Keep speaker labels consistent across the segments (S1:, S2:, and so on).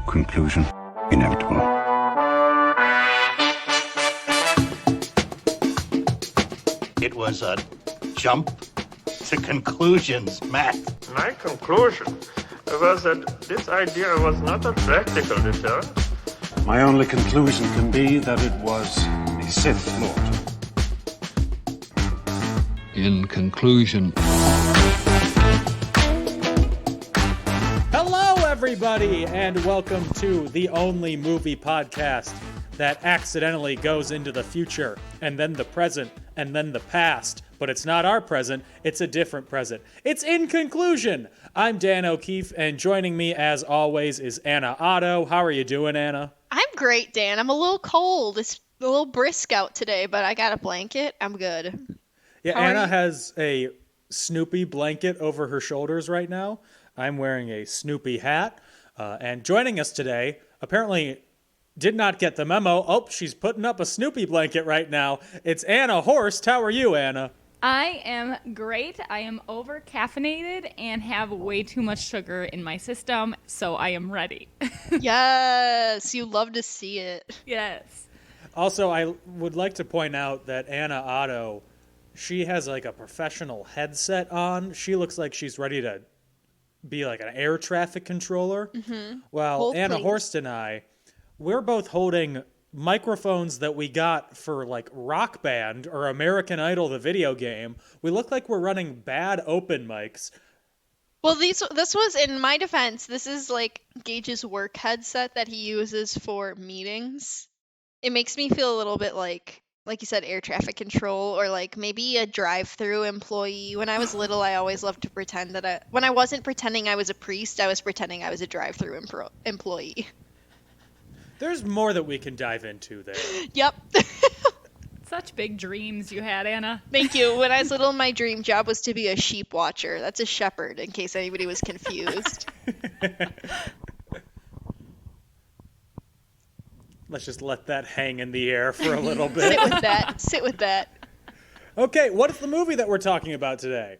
S1: Conclusion inevitable.
S2: It was a jump to conclusions, Matt.
S3: My conclusion was that this idea was not a practical deterrent.
S4: My only conclusion can be that it was a Sith Lord.
S5: In conclusion.
S6: Hello, everybody, and welcome to the only movie podcast that accidentally goes into the future, and then the present, and then the past. But it's not our present, it's a different present. It's In Conclusion. I'm Dan O'Keefe, and joining me, as always, is Anna Otto. How are you doing, Anna?
S7: I'm great, Dan. I'm a little cold. It's a little brisk out today, but I got a blanket. I'm good.
S6: Yeah, Anna has a Snoopy blanket over her shoulders right now. I'm wearing a Snoopy hat. And joining us today, apparently did not get the memo. Oh, she's putting up a Snoopy blanket right now. It's Anna Horst. How are you, Anna?
S8: I am great. I am over-caffeinated and have way too much sugar in my system, so I am ready.
S7: Yes, you love to see it.
S8: Yes.
S6: Also, I would like to point out that Anna Otto, she has like a professional headset on. She looks like she's ready to be like an air traffic controller. Mm-hmm. While
S7: Hold,
S6: Anna
S7: please.
S6: Horst and I, we're both holding microphones that we got for like Rock Band or American Idol, the video game. We look like we're running bad open mics.
S7: Well, this was, in my defense, this is like Gage's work headset that he uses for meetings. It makes me feel a little bit like you said, air traffic control, or like maybe a drive-through employee. When I was little, I always loved to pretend that when I wasn't pretending I was a priest, I was pretending I was a drive-through employee.
S6: There's more that we can dive into there.
S7: Yep.
S8: Such big dreams you had, Anna.
S7: Thank you. When I was little, my dream job was to be a sheep watcher. That's a shepherd, in case anybody was confused.
S6: Let's just let that hang in the air for a little bit.
S7: Sit with that.
S6: Okay, what is the movie that we're talking about today?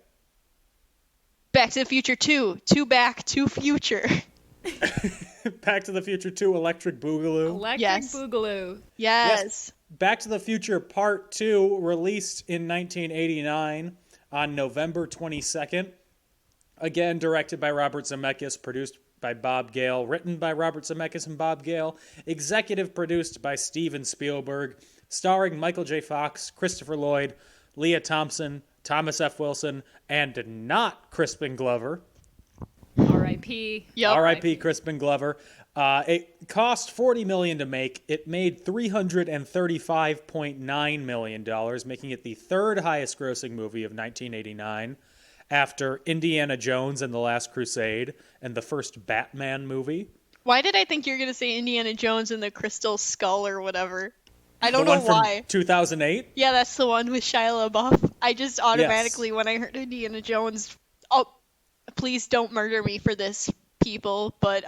S7: Back to the Future 2. Two back, two future.
S6: Back to the Future 2 Electric Boogaloo.
S8: Electric Boogaloo.
S7: Yes.
S6: Back to the Future Part 2, released in 1989 on November 22nd. Again, directed by Robert Zemeckis, produced by Bob Gale, written by Robert Zemeckis and Bob Gale, executive produced by Steven Spielberg, starring Michael J. Fox, Christopher Lloyd, Leah Thompson, Thomas F. Wilson, and not Crispin Glover.
S8: R.I.P.
S7: Yep.
S6: R.I.P. Crispin Glover. It cost $40 million to make. It made $335.9 million, making it the third highest grossing movie of 1989, after Indiana Jones and the Last Crusade and the first Batman movie.
S7: Why did I think you were going to say Indiana Jones and the Crystal Skull or whatever? I don't
S6: The
S7: know
S6: one from
S7: why.
S6: 2008?
S7: Yeah, that's the one with Shia LaBeouf. I just automatically, when I heard Indiana Jones, oh, please don't murder me for this, people. But,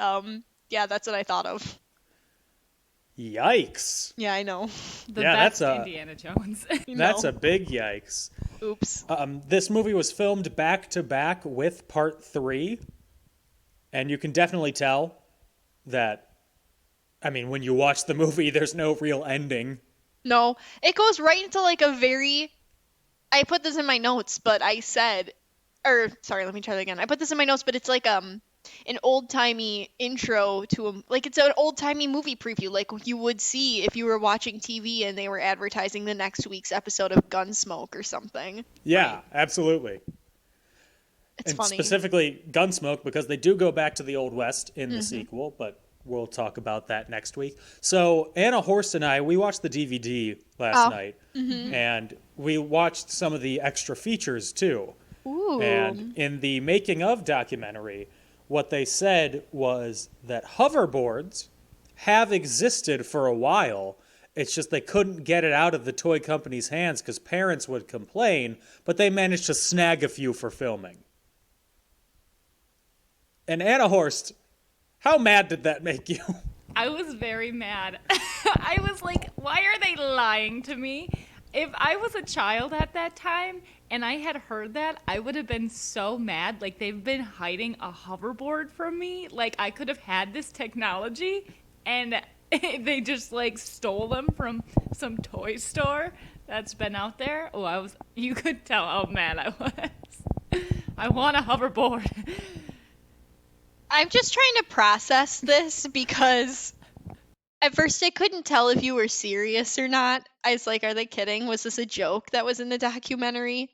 S7: yeah, that's what I thought of.
S6: Yikes.
S7: Yeah, I know.
S8: The
S6: Yeah,
S8: best
S6: that's a-
S8: Indiana Jones.
S6: That's a big yikes.
S7: Oops.
S6: This movie was filmed back-to-back with Part 3, and you can definitely tell that, I mean, when you watch the movie, there's no real ending.
S7: No, it goes right into like a very, I put this in my notes, but I said, sorry, let me try that again. I put this in my notes, but it's like an old-timey intro to like it's an old-timey movie preview, like you would see if you were watching TV and they were advertising the next week's episode of Gunsmoke or something.
S6: Yeah,
S7: Right.
S6: absolutely.
S7: It's
S6: And
S7: funny.
S6: specifically Gunsmoke, because they do go back to the Old West in the sequel, but we'll talk about that next week. So Anna Horst and I, we watched the DVD last night, and we watched some of the extra features too.
S7: Ooh.
S6: And in the making of documentary, what they said was that hoverboards have existed for a while. It's just they couldn't get it out of the toy company's hands because parents would complain, but they managed to snag a few for filming. And Anna Horst, how mad did that make you?
S8: I was very mad. I was like, why are they lying to me? If I was a child at that time and I had heard that, I would have been so mad. Like, they've been hiding a hoverboard from me. Like, I could have had this technology, and they just, like, stole them from some toy store that's been out there. Oh, you could tell how mad I was. I want a hoverboard.
S7: I'm just trying to process this because at first I couldn't tell if you were serious or not. I was like, are they kidding? Was this a joke that was in the documentary?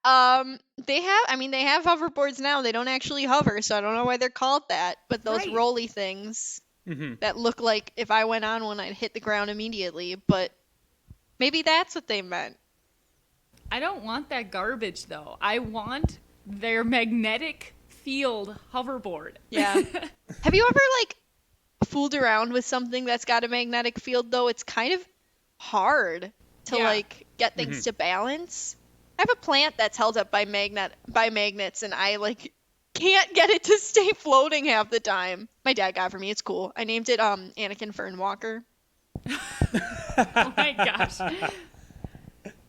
S7: They have hoverboards now. They don't actually hover, so I don't know why they're called that. But those
S8: Right.
S7: rolly things that look like if I went on one, I'd hit the ground immediately. But maybe that's what they meant.
S8: I don't want that garbage, though. I want their magnetic field hoverboard.
S7: Yeah. Have you ever like fooled around with something that's got a magnetic field though? It's kind of hard to
S8: Yeah.
S7: like get things to balance. I have a plant that's held up by magnets and I like can't get it to stay floating half the time. My dad got it for me. It's cool. I named it Anakin Fern Walker.
S8: Oh my gosh.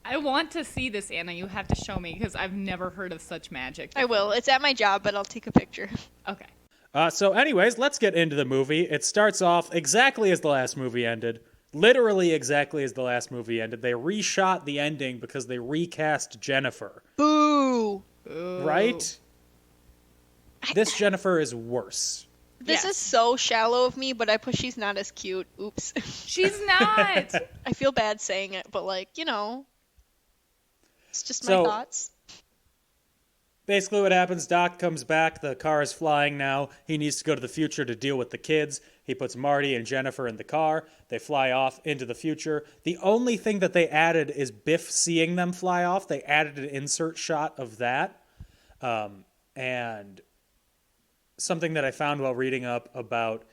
S8: I want to see this, Anna. You have to show me because I've never heard of such magic.
S7: I will. It's at my job, but I'll take a picture.
S8: Okay.
S6: So anyways, let's get into the movie. It starts off exactly as the last movie ended. Literally exactly as the last movie ended. They reshot the ending because they recast Jennifer.
S7: Boo!
S6: Right? This Jennifer is worse.
S7: This
S8: Yes.
S7: is so shallow of me, but I put she's not as cute. Oops.
S8: She's not.
S7: I feel bad saying it, but like, you know, it's just my
S6: So-
S7: thoughts.
S6: Basically what happens, Doc comes back, the car is flying now, he needs to go to the future to deal with the kids. He puts Marty and Jennifer in the car, they fly off into the future. The only thing that they added is Biff seeing them fly off. They added an insert shot of that. And something that I found while reading up about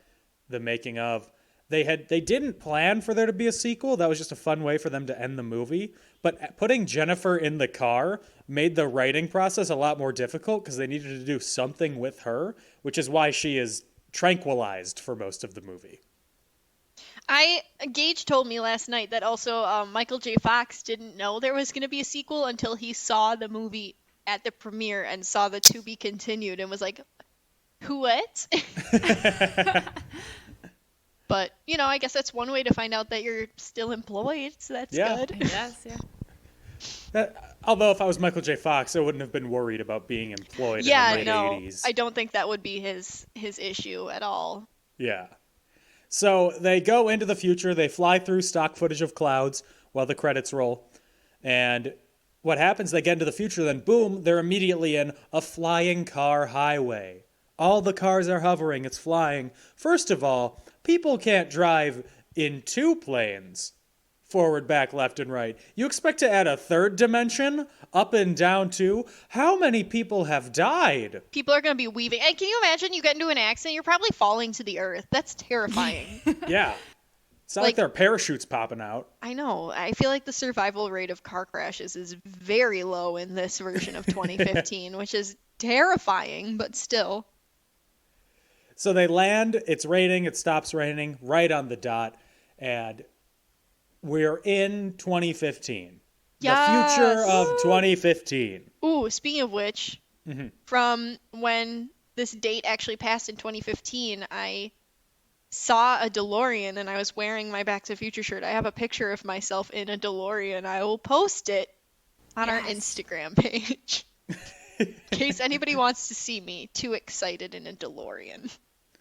S6: the making of, they didn't plan for there to be a sequel. That was just a fun way for them to end the movie. But putting Jennifer in the car made the writing process a lot more difficult because they needed to do something with her, which is why she is tranquilized for most of the movie.
S7: Gage told me last night that also Michael J. Fox didn't know there was going to be a sequel until he saw the movie at the premiere and saw the to be continued and was like, who what? But, you know, I guess that's one way to find out that you're still employed, so that's
S6: Yeah.
S7: good.
S8: Yes, yeah.
S6: Although if I was Michael J. Fox, I wouldn't have been worried about being employed
S7: Yeah,
S6: in the late
S7: no,
S6: 80s.
S7: I don't think that would be his issue at all.
S6: Yeah. So they go into the future. They fly through stock footage of clouds while the credits roll. And what happens, they get into the future, then boom, they're immediately in a flying car highway. All the cars are hovering. It's flying. First of all, people can't drive in two planes, forward, back, left, and right. You expect to add a third dimension, up and down too? How many people have died?
S7: People are going to be weaving. And can you imagine you get into an accident? You're probably falling to the earth. That's terrifying.
S6: Yeah. It's not like there are parachutes popping out.
S7: I know. I feel like the survival rate of car crashes is very low in this version of 2015, which is terrifying, but still.
S6: So they land, it's raining, it stops raining right on the dot, and we're in 2015.
S7: Yes.
S6: The future of 2015.
S7: Ooh, speaking of which, from when this date actually passed in 2015, I saw a DeLorean and I was wearing my Back to the Future shirt. I have a picture of myself in a DeLorean. I will post it on our Instagram page. In case anybody wants to see me too excited in a DeLorean.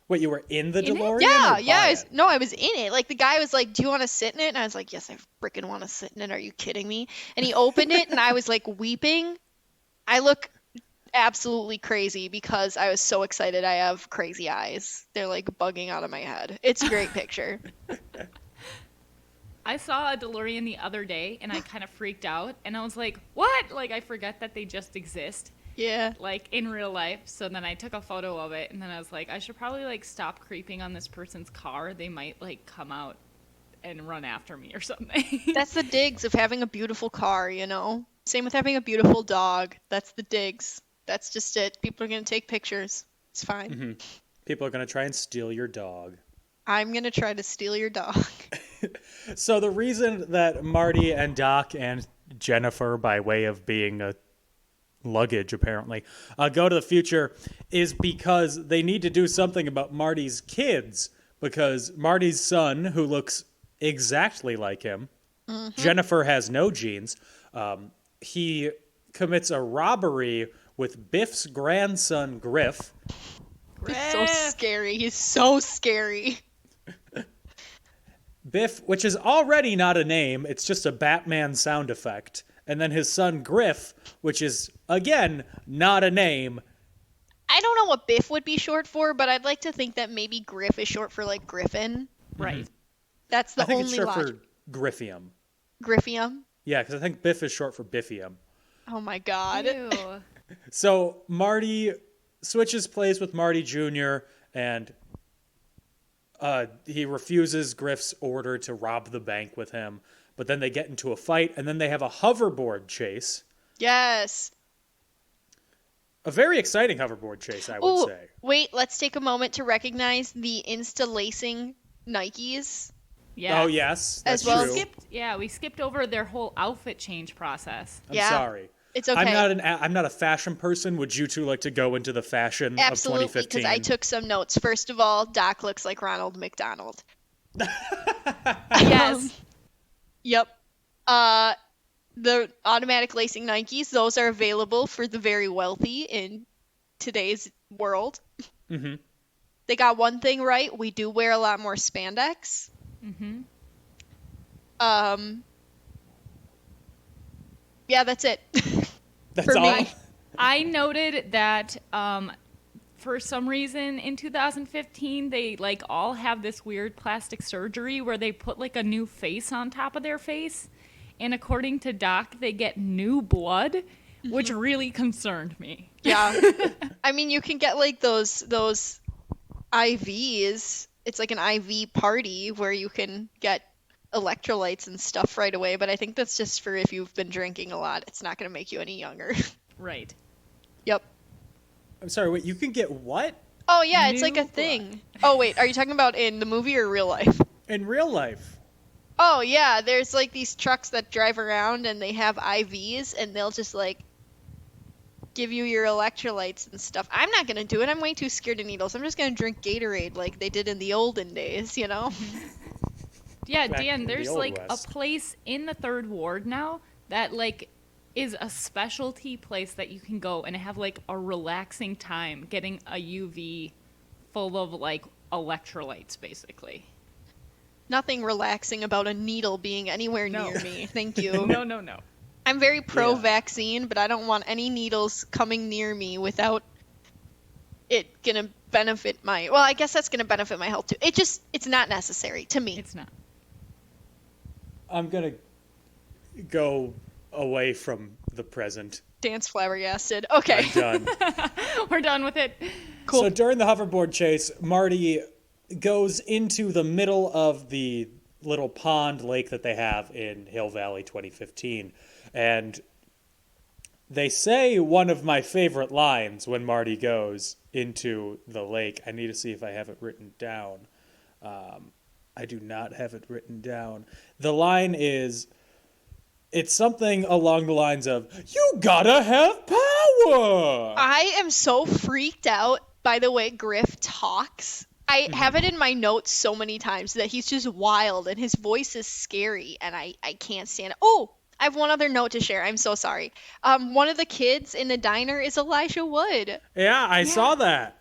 S6: Wait, you were in the
S8: In it?
S6: DeLorean?
S7: Yeah,
S6: or
S7: yeah.
S6: by
S7: I was,
S6: it?
S7: no, I was in it. Like, the guy was like, do you want to sit in it? And I was like, yes, I freaking want to sit in it. Are you kidding me? And he opened it and I was like weeping. I look absolutely crazy because I was so excited. I have crazy eyes. They're like bugging out of my head. It's a great picture.
S8: I saw a DeLorean the other day and I kind of freaked out and I was like, what? Like, I forget that they just exist,
S7: Yeah.
S8: like, in real life. So then I took a photo of it and then I was like, I should probably, like, stop creeping on this person's car. They might, like, come out and run after me or something.
S7: That's the digs of having a beautiful car, you know? Same with having a beautiful dog. That's the digs. That's just it. People are going to take pictures. It's fine.
S6: People are going to try and steal your dog.
S7: I'm going to try to steal your dog.
S6: So the reason that Marty and Doc and Jennifer, by way of being a luggage, apparently, go to the future is because they need to do something about Marty's kids, because Marty's son, who looks exactly like him, Jennifer has no genes, he commits a robbery with Biff's grandson, Griff.
S7: He's so scary. He's so scary.
S6: Biff, which is already not a name, it's just a Batman sound effect. And then his son, Griff, which is, again, not a name.
S7: I don't know what Biff would be short for, but I'd like to think that maybe Griff is short for, like, Griffin.
S8: Right.
S7: That's the
S6: I think
S7: only
S6: it's short
S7: logic.
S6: for Griffium.
S7: Griffium?
S6: Yeah, because I think Biff is short for Biffium.
S7: Oh my god.
S8: Ew.
S6: So Marty switches plays with Marty Jr., and he refuses Griff's order to rob the bank with him. But then they get into a fight, and then they have a hoverboard chase.
S7: Yes.
S6: A very exciting hoverboard chase, I would say.
S7: Wait, let's take a moment to recognize the insta-lacing Nikes.
S8: Yeah.
S6: Oh, yes, that's
S7: As well
S6: true.
S7: as
S8: We skipped over their whole outfit change process.
S6: I'm
S7: Yeah.
S6: sorry.
S7: It's okay.
S6: I'm not a fashion person. Would you two like to go into the fashion
S7: Absolutely,
S6: of 2015?
S7: because I took some notes. First of all, Doc looks like Ronald McDonald.
S8: Yes.
S7: Yep. The automatic lacing Nikes, those are available for the very wealthy in today's world.
S6: Mm-hmm.
S7: They got one thing right. We do wear a lot more spandex.
S8: Mm-hmm.
S7: Yeah, that's it.
S6: That's
S7: For
S6: all.
S7: me.
S8: I noted that for some reason in 2015 they like all have this weird plastic surgery where they put like a new face on top of their face, and according to Doc they get new blood, which really concerned me.
S7: Yeah. I mean, you can get like those IVs. It's like an IV party where you can get electrolytes and stuff right away, but I think that's just for if you've been drinking a lot. It's not going to make you any younger.
S8: Right.
S7: Yep.
S6: I'm sorry, wait, you can get what?
S7: Oh yeah, it's like
S8: New
S7: a thing. Oh wait, are you talking about in the movie or real life?
S6: In real life.
S7: Oh yeah, there's like these trucks that drive around and they have IVs and they'll just like give you your electrolytes and stuff. I'm not gonna do it. I'm way too scared of needles. I'm just gonna drink Gatorade like they did in the olden days, you know?
S8: Yeah,
S6: Back
S8: Dan,
S6: in the
S8: there's
S6: Old
S8: like
S6: West.
S8: a place in the Third Ward now that like is a specialty place that you can go and have like a relaxing time getting a UV full of like electrolytes basically.
S7: Nothing relaxing about a needle being anywhere
S8: No.
S7: near me. Thank you.
S8: No.
S7: I'm very pro-vaccine, but I don't want any needles coming near me without it gonna benefit my... Well, I guess that's gonna benefit my health too. It's not necessary to me.
S8: It's not.
S6: I'm going to go away from the present.
S7: Dance flabbergasted. Okay.
S6: I'm done.
S8: We're done with it.
S7: Cool.
S6: So during the hoverboard chase, Marty goes into the middle of the little pond lake that they have in Hill Valley 2015. And they say one of my favorite lines when Marty goes into the lake. I need to see if I have it written down. I do not have it written down. The line is, it's something along the lines of, "You gotta have power!"
S7: I am so freaked out by the way Griff talks. I have it in my notes so many times that he's just wild and his voice is scary and I can't stand it. Oh, I have one other note to share. I'm so sorry. One of the kids in the diner is Elijah Wood.
S6: Yeah, I saw that.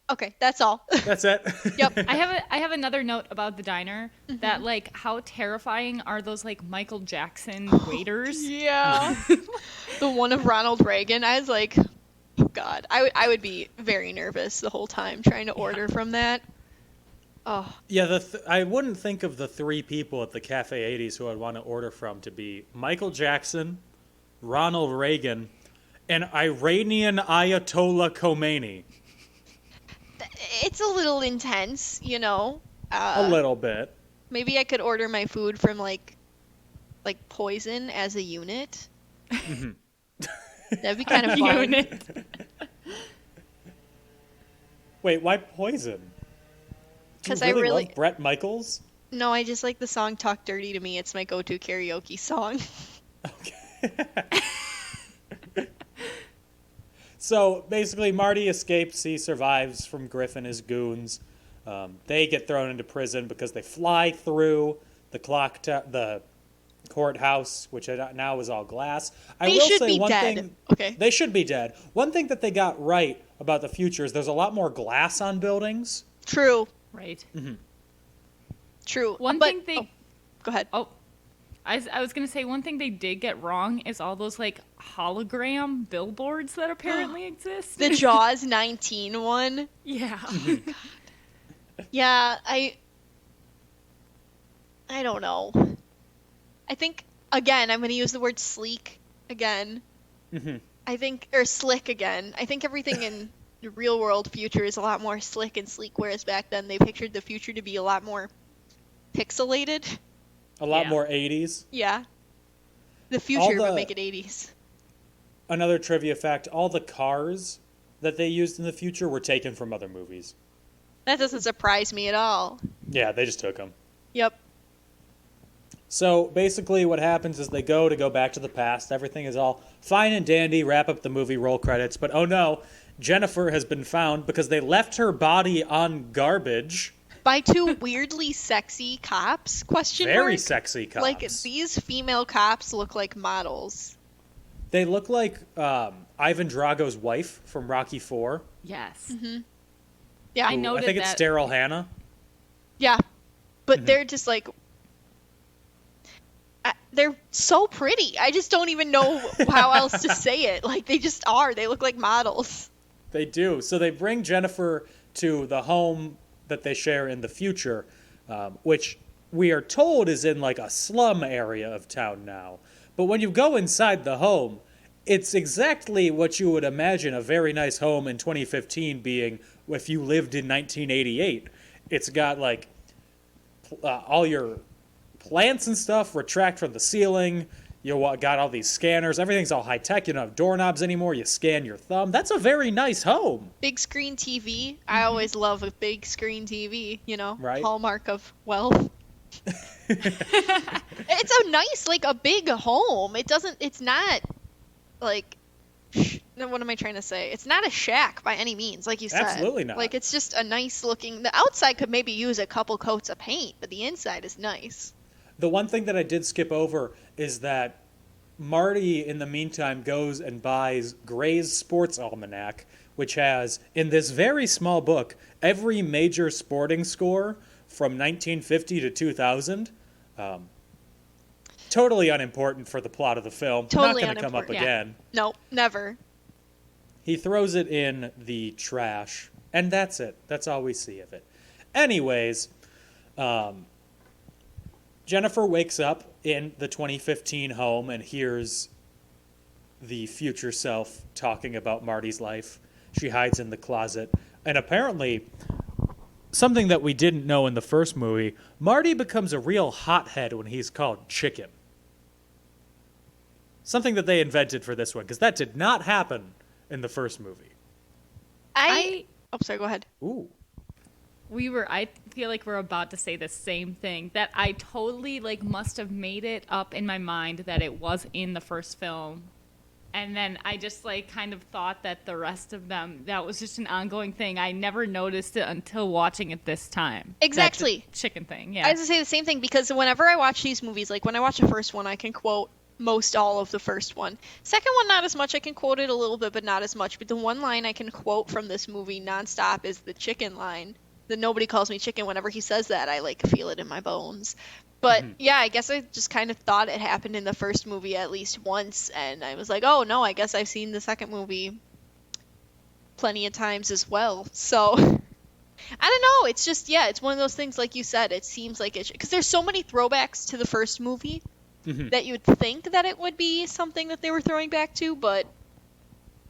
S7: Okay, that's all.
S6: That's it.
S7: Yep.
S8: I have another note about the diner that like how terrifying are those like Michael Jackson waiters?
S7: Yeah. The one of Ronald Reagan. I was like, oh God. I would be very nervous the whole time trying to order from that. Oh.
S6: Yeah, I wouldn't think of the three people at the Cafe 80s who I'd want to order from to be Michael Jackson, Ronald Reagan, and Iranian Ayatollah Khomeini.
S7: It's a little intense, you know.
S6: A little bit.
S7: Maybe I could order my food from like Poison as a unit. That'd be kind of fun.
S8: Unit.
S6: Wait, why Poison? Do you
S7: 'Cause I really-
S6: love Bret Michaels?
S7: No, I just like the song "Talk Dirty to Me." It's my go-to karaoke song.
S6: Okay. So basically, Marty escapes. He survives from Griff and his goons. They get thrown into prison because they fly through the courthouse, which now is all glass.
S7: They should be dead. Okay.
S6: They should be dead. One thing that they got right about the future is there's a lot more glass on buildings.
S7: True.
S8: Right.
S6: Mm-hmm.
S7: True.
S8: One thing they...
S7: Oh, go ahead.
S8: Oh, I was going to say one thing they did get wrong is all those, like, hologram billboards that apparently exist.
S7: The Jaws 19 one?
S8: Yeah.
S7: Yeah, I don't know. I think, again, I'm going to use the word sleek again.
S6: Mm-hmm.
S7: Or slick again. I think everything in the real world future is a lot more slick and sleek, whereas back then they pictured the future to be a lot more pixelated.
S6: A lot more 80s.
S7: Yeah. The future would make it 80s.
S6: Another trivia fact, all the cars that they used in the future were taken from other movies.
S7: That doesn't surprise me at all.
S6: Yeah, they just took them.
S7: Yep.
S6: So basically what happens is they go back to the past. Everything is all fine and dandy, wrap up the movie, roll credits. But oh no, Jennifer has been found because they left her body on garbage.
S7: By two weirdly sexy cops?
S6: Very sexy cops.
S7: Like, these female cops look like models.
S6: They look like Ivan Drago's wife from Rocky IV.
S8: Yes.
S7: Mm-hmm. Yeah.
S8: I noted
S6: I think it's Daryl Hannah.
S7: Yeah. But they're just like... they're so pretty. I just don't even know how else to say it. Like, they just are. They look like models.
S6: They do. So they bring Jennifer to the home that they share in the future, which we are told is in like a slum area of town now. But when you go inside the home, it's exactly what you would imagine a very nice home in 2015 being if you lived in 1988. It's got like all your plants and stuff retract from the ceiling. You got all these scanners. Everything's all high tech. You don't have doorknobs anymore. You scan your thumb. That's a very nice home.
S7: Big screen TV. I always love a big screen TV,
S6: right?
S7: Hallmark of wealth. It's a nice, like, a big home. It's not, like, what am I trying to say? It's not a shack by any means, like you said.
S6: Absolutely not.
S7: Like, it's just a nice looking, the outside could maybe use a couple coats of paint, but the inside is nice.
S6: The one thing that I did skip over is that Marty, in the meantime, goes and buys Gray's Sports Almanac, which has, in this very small book, every major sporting score from 1950 to 2000. Totally unimportant for the plot of the film.
S7: Totally
S6: not going to come up again.
S7: Nope, never.
S6: He throws it in the trash, and that's it. That's all we see of it. Anyways, Jennifer wakes up in the 2015 home and hears the future self talking about Marty's life. She hides in the closet. And apparently, something that we didn't know in the first movie, Marty becomes a real hothead when he's called Chicken. Something that they invented for this one, because that did not happen in the first movie.
S7: Oh, sorry, go ahead.
S6: Ooh.
S8: I feel like we're about to say the same thing, that I totally, like, must have made it up in my mind that it was in the first film. And then I just, like, kind of thought that the rest of them, that was just an ongoing thing. I never noticed it until watching it this time.
S7: Exactly.
S8: That chicken thing, yeah.
S7: I was going to say the same thing, because whenever I watch these movies, like, when I watch the first one, I can quote most all of the first one. Second one, not as much. I can quote it a little bit, but not as much. But the one line I can quote from this movie nonstop is the chicken line. The nobody calls me chicken. Whenever he says that, I, like, feel it in my bones. But, yeah, I guess I just kind of thought it happened in the first movie at least once, and I was like, oh, no, I guess I've seen the second movie plenty of times as well. So, I don't know. It's just, yeah, it's one of those things, like you said, it seems like it... Because there's so many throwbacks to the first movie that you would think that it would be something that they were throwing back to, but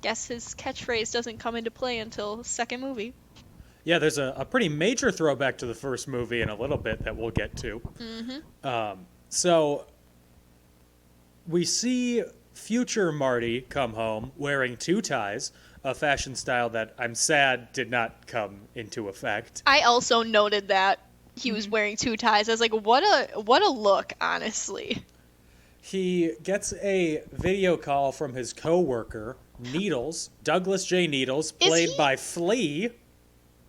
S7: guess his catchphrase doesn't come into play until the second movie.
S6: Yeah, there's a pretty major throwback to the first movie in a little bit that we'll get to. So we see future Marty come home wearing two ties, a fashion style that I'm sad did not come into effect.
S7: I also noted that he was wearing two ties. I was like, what a look, honestly.
S6: He gets a video call from his coworker, Needles, Douglas J. Needles,
S7: Is
S6: played
S7: he-
S6: by Flea.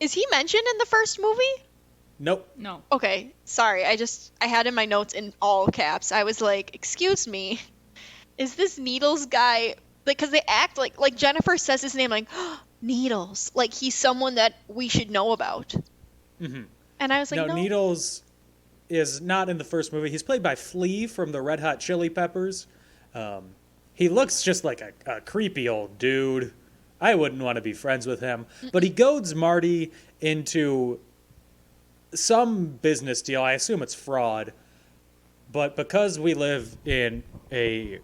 S7: Is he mentioned in the first movie?
S6: Nope.
S8: No.
S7: Okay, sorry. I had in my notes in all caps. I was like, "Excuse me, is this Needles guy?" Like, because they act like Jennifer says his name like Needles, like he's someone that we should know about.
S6: Mm-hmm.
S7: And I was like,
S6: No,
S7: no.
S6: Needles is not in the first movie. He's played by Flea from the Red Hot Chili Peppers. He looks just like a creepy old dude. I wouldn't want to be friends with him. But he goads Marty into some business deal. I assume it's fraud. But because we live in a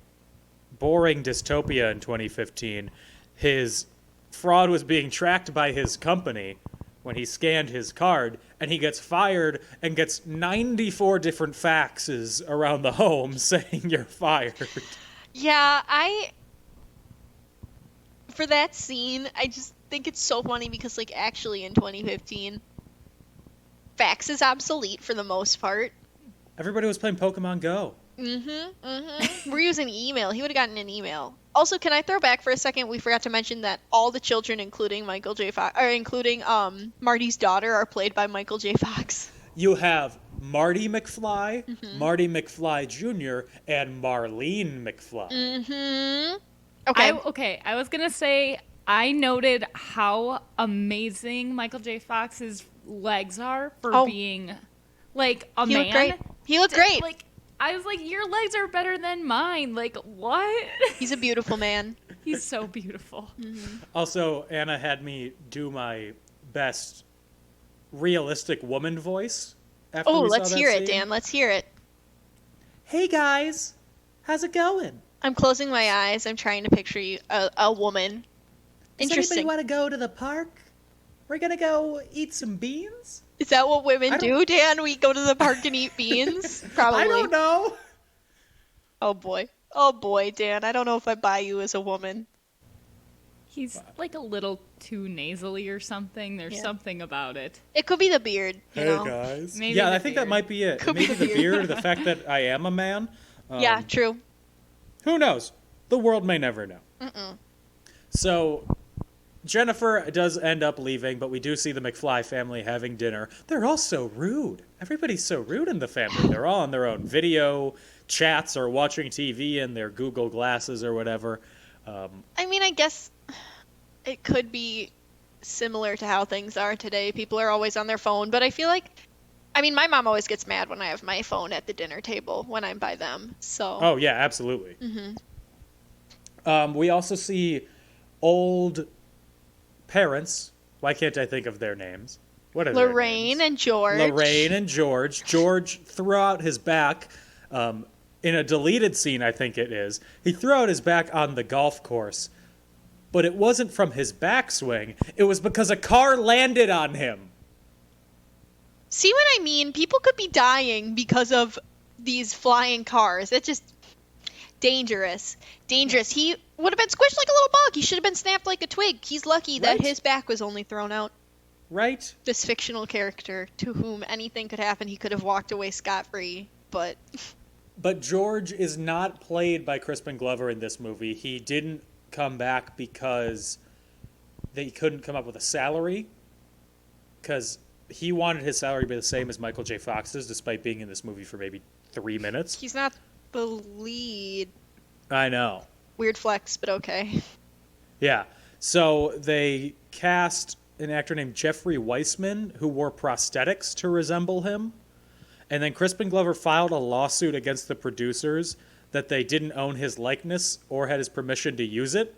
S6: boring dystopia in 2015, his fraud was being tracked by his company when he scanned his card, and he gets fired and gets 94 different faxes around the home saying you're fired.
S7: Yeah, for that scene, I just think it's so funny because, like, actually in 2015, fax is obsolete for the most part.
S6: Everybody was playing Pokemon Go.
S7: We're using email. He would have gotten an email. Also, can I throw back for a second? We forgot to mention that all the children, including Michael J. Fox, or including Marty's daughter, are played by Michael J. Fox.
S6: You have Marty McFly, Marty McFly Jr., and Marlene McFly.
S7: Okay.
S8: I was gonna say I noted how amazing Michael J. Fox's legs are for being like a
S7: He
S8: man.
S7: looked great. He looked great.
S8: Like I was like, your legs are better than mine. Like what?
S7: He's a beautiful man.
S8: He's so beautiful.
S6: Also, Anna had me do my best realistic woman voice. After
S7: Oh,
S6: we saw
S7: let's
S6: that
S7: hear it,
S6: scene.
S7: Dan. Let's hear it.
S6: Hey guys, how's it going?
S7: I'm closing my eyes. I'm trying to picture you, a woman.
S6: Does
S7: Interesting.
S6: anybody want to go to the park? We're gonna go eat some beans.
S7: Is that what women
S6: I
S7: do, Dan? We go to the park and eat beans? Probably.
S6: I don't know.
S7: Oh boy, Dan. I don't know if I buy you as a woman.
S8: He's like a little too nasally or something. There's something about it.
S7: It could be the beard, you know?
S6: Guys.
S8: Maybe
S6: yeah,
S8: the
S6: I think that
S8: beard.
S6: might be it.
S7: Could
S6: Maybe
S7: be
S6: the
S7: the
S6: beard, the fact that I am a man.
S7: Yeah, true.
S6: Who knows? The world may never know. So, Jennifer does end up leaving, but we do see the McFly family having dinner. They're all so rude. Everybody's so rude in the family. They're all on their own video chats or watching TV in their Google glasses or whatever.
S7: I mean, I guess it could be similar to how things are today. People are always on their phone, but I feel like, I mean, my mom always gets mad when I have my phone at the dinner table when I'm by them. So.
S6: Oh, yeah, absolutely. We also see old parents. Why can't I think of their names? What are their
S7: Lorraine
S6: names?
S7: and George.
S6: Lorraine and George. George threw out his back in a deleted scene, I think it is. He threw out his back on the golf course, but it wasn't from his backswing. It was because a car landed on him.
S7: See what I mean? People could be dying because of these flying cars. It's just dangerous. Dangerous. He would have been squished like a little bug. He should have been snapped like a twig. He's lucky that
S6: Right.
S7: his back was only thrown out.
S6: Right?
S7: This fictional character to whom anything could happen, he could have walked away scot-free, but
S6: But George is not played by Crispin Glover in this movie. He didn't come back because they couldn't come up with a salary, because he wanted his salary to be the same as Michael J. Fox's, despite being in this movie for maybe 3 minutes.
S7: he's not the lead.
S6: I know.
S7: Weird flex, but okay.
S6: Yeah. So they cast an actor named Jeffrey Weissman who wore prosthetics to resemble him. And then Crispin Glover filed a lawsuit against the producers that they didn't own his likeness or had his permission to use it.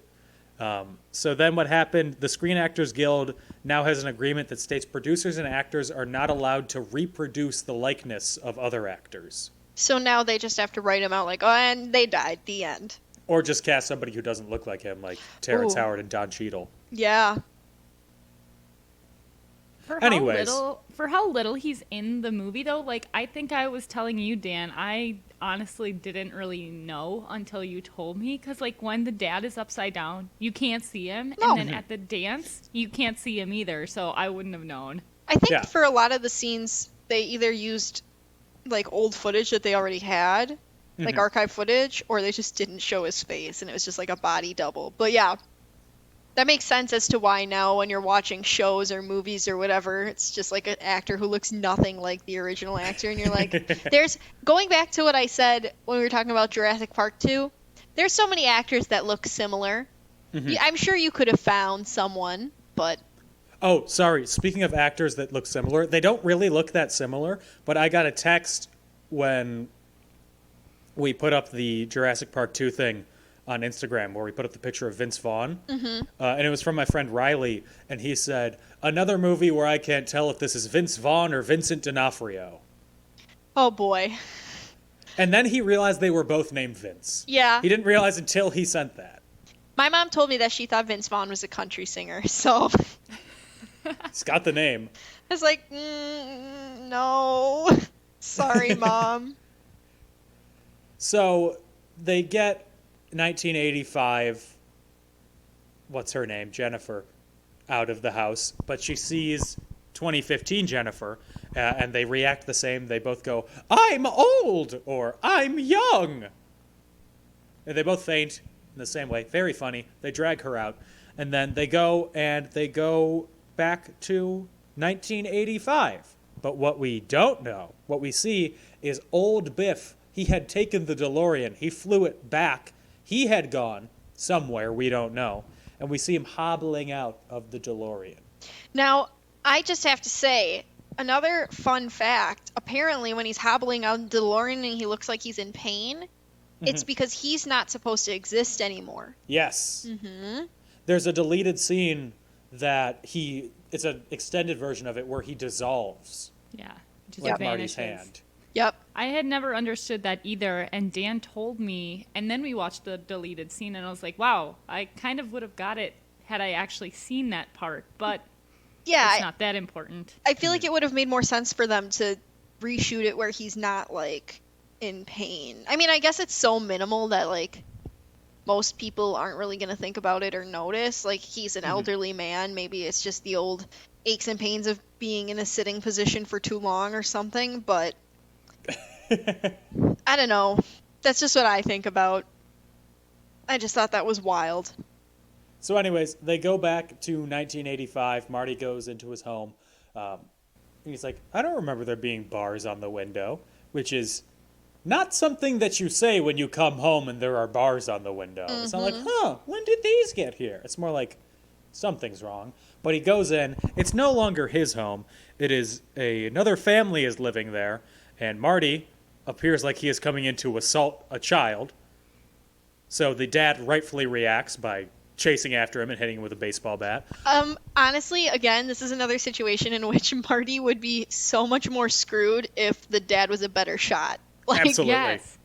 S6: So then what happened, the Screen Actors Guild now has an agreement that states producers and actors are not allowed to reproduce the likeness of other actors.
S7: So now they just have to write him out like, oh, and they died. The end.
S6: Or just cast somebody who doesn't look like him, like Terrence
S7: Ooh.
S6: Howard and Don Cheadle.
S7: Yeah.
S6: Anyways.
S8: For how little he's in the movie, though, like, I think I was telling you, Dan, I honestly didn't really know until you told me, because, like, when the dad is upside down, you can't see him,
S7: No.
S8: and then at the dance, you can't see him either, so I wouldn't have known.
S7: I think
S6: Yeah.
S7: for a lot of the scenes, they either used like old footage that they already had, like archive footage, or they just didn't show his face and it was just like a body double. But yeah, That makes sense as to why now when you're watching shows or movies or whatever, it's just like an actor who looks nothing like the original actor. And you're like, going back to what I said when we were talking about Jurassic Park 2, there's so many actors that look similar. Yeah, I'm sure you could have found someone, but...
S6: Oh, sorry. Speaking of actors that look similar, they don't really look that similar, but I got a text when we put up the Jurassic Park 2 thing on Instagram where we put up the picture of Vince Vaughn. And it was from my friend Riley, and he said, another movie where I can't tell if this is Vince Vaughn or Vincent D'Onofrio.
S7: Oh, boy.
S6: And then he realized they were both named Vince.
S7: Yeah.
S6: He didn't realize until he sent that.
S7: My mom told me that she thought Vince Vaughn was a country singer, so...
S6: He's got the name.
S7: I was like, no. Sorry, Mom.
S6: So they get 1985, what's her name, Jennifer, out of the house, but she sees 2015 Jennifer, and they react the same. They both go, I'm old, or I'm young. And they both faint in the same way. Very funny. They drag her out. And then they go back to 1985. But what we don't know, what we see, is old Biff. He had taken the DeLorean. He flew it back. He had gone somewhere we don't know. And we see him hobbling out of the DeLorean.
S7: Now, I just have to say, another fun fact, apparently when he's hobbling out of the DeLorean and he looks like he's in pain, it's because he's not supposed to exist anymore.
S6: Yes. There's a deleted scene that it's an extended version of it where he dissolves.
S8: Yeah. Just
S6: Like
S8: vanishes.
S6: Marty's hand.
S7: Yep.
S8: I had never understood that either, and Dan told me, and then we watched the deleted scene, and I was like, wow, I kind of would have got it had I actually seen that part, but
S7: Yeah,
S8: it's not that important.
S7: I feel like it would have made more sense for them to reshoot it where he's not, like, in pain. I mean, I guess it's so minimal that, like, most people aren't really going to think about it or notice. Like, he's an elderly man. Maybe it's just the old aches and pains of being in a sitting position for too long or something, but I don't know. That's just what I think about. I just thought that was wild.
S6: So anyways, they go back to 1985. Marty goes into his home. He's like, I don't remember there being bars on the window, which is not something that you say when you come home and there are bars on the window. It's not like, when did these get here? It's more like, something's wrong. But he goes in. It's no longer his home. It is another family is living there. And Marty appears like he is coming in to assault a child. So the dad rightfully reacts by chasing after him and hitting him with a baseball bat.
S7: Honestly, again, this is another situation in which Marty would be so much more screwed if the dad was a better shot. Like,
S6: Absolutely.
S8: Yes.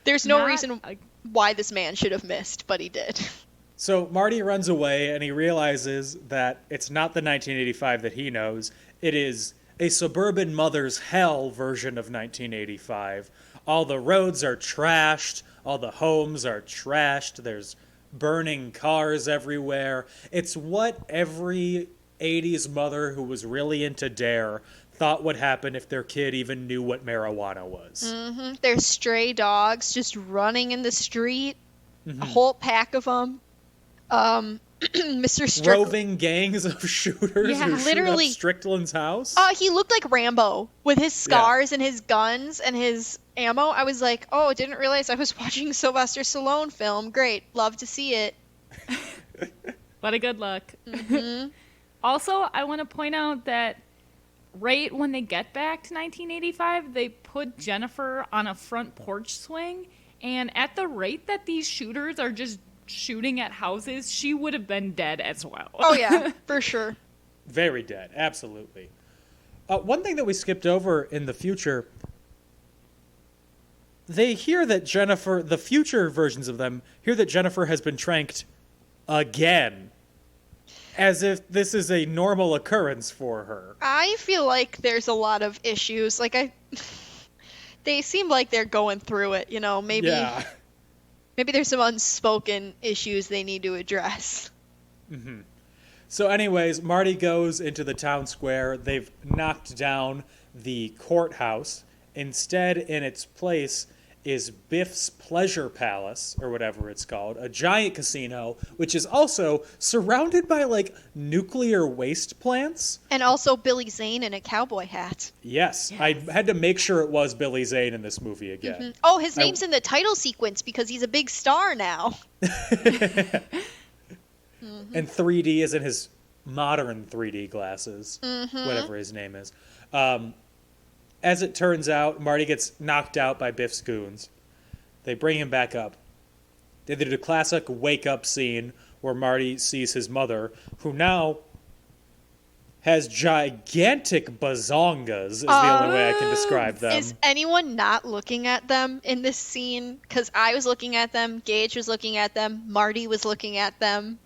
S7: there's no reason why this man should have missed, but he did.
S6: So Marty runs away and he realizes that it's not the 1985 that he knows. It is a suburban mother's hell version of 1985. All the roads are trashed. All the homes are trashed. There's burning cars everywhere. It's what every 80s mother who was really into Dare thought would happen if their kid even knew what marijuana was.
S7: There's stray dogs just running in the street. A whole pack of them. Mr. Strickland.
S6: Roving gangs of shooters who
S7: literally
S6: shoot up Strickland's house.
S7: He looked like Rambo with his scars and his guns and his ammo. I was like, oh, didn't realize I was watching Sylvester Stallone film. Great. Love to see it.
S8: What a good look. Also, I want to point out that right when they get back to 1985, they put Jennifer on a front porch swing, and at the rate that these shooters are just shooting at houses, she would have been dead as well.
S7: Oh, yeah, for sure.
S6: Very dead, absolutely. One thing that we skipped over in the future, they hear that Jennifer, the future versions of them, hear that Jennifer has been tranked again. As if this is a normal occurrence for her.
S7: I feel like there's a lot of issues. Like, they seem like they're going through it, you know, maybe there's some unspoken issues they need to address.
S6: So anyways, Marty goes into the town square. They've knocked down the courthouse. Instead, in its place is Biff's Pleasure Palace, or whatever it's called, a giant casino, which is also surrounded by, like, nuclear waste plants.
S7: And also Billy Zane in a cowboy hat.
S6: Yes, I had to make sure it was Billy Zane in this movie again.
S7: Oh, his name's in the title sequence because he's a big star now.
S6: And 3D is in his modern 3D glasses, whatever his name is. As it turns out, Marty gets knocked out by Biff's goons. They bring him back up. They did a classic wake-up scene where Marty sees his mother, who now has gigantic bazongas, is the only way I can describe them.
S7: Is anyone not looking at them in this scene? Because I was looking at them, Gage was looking at them, Marty was looking at them.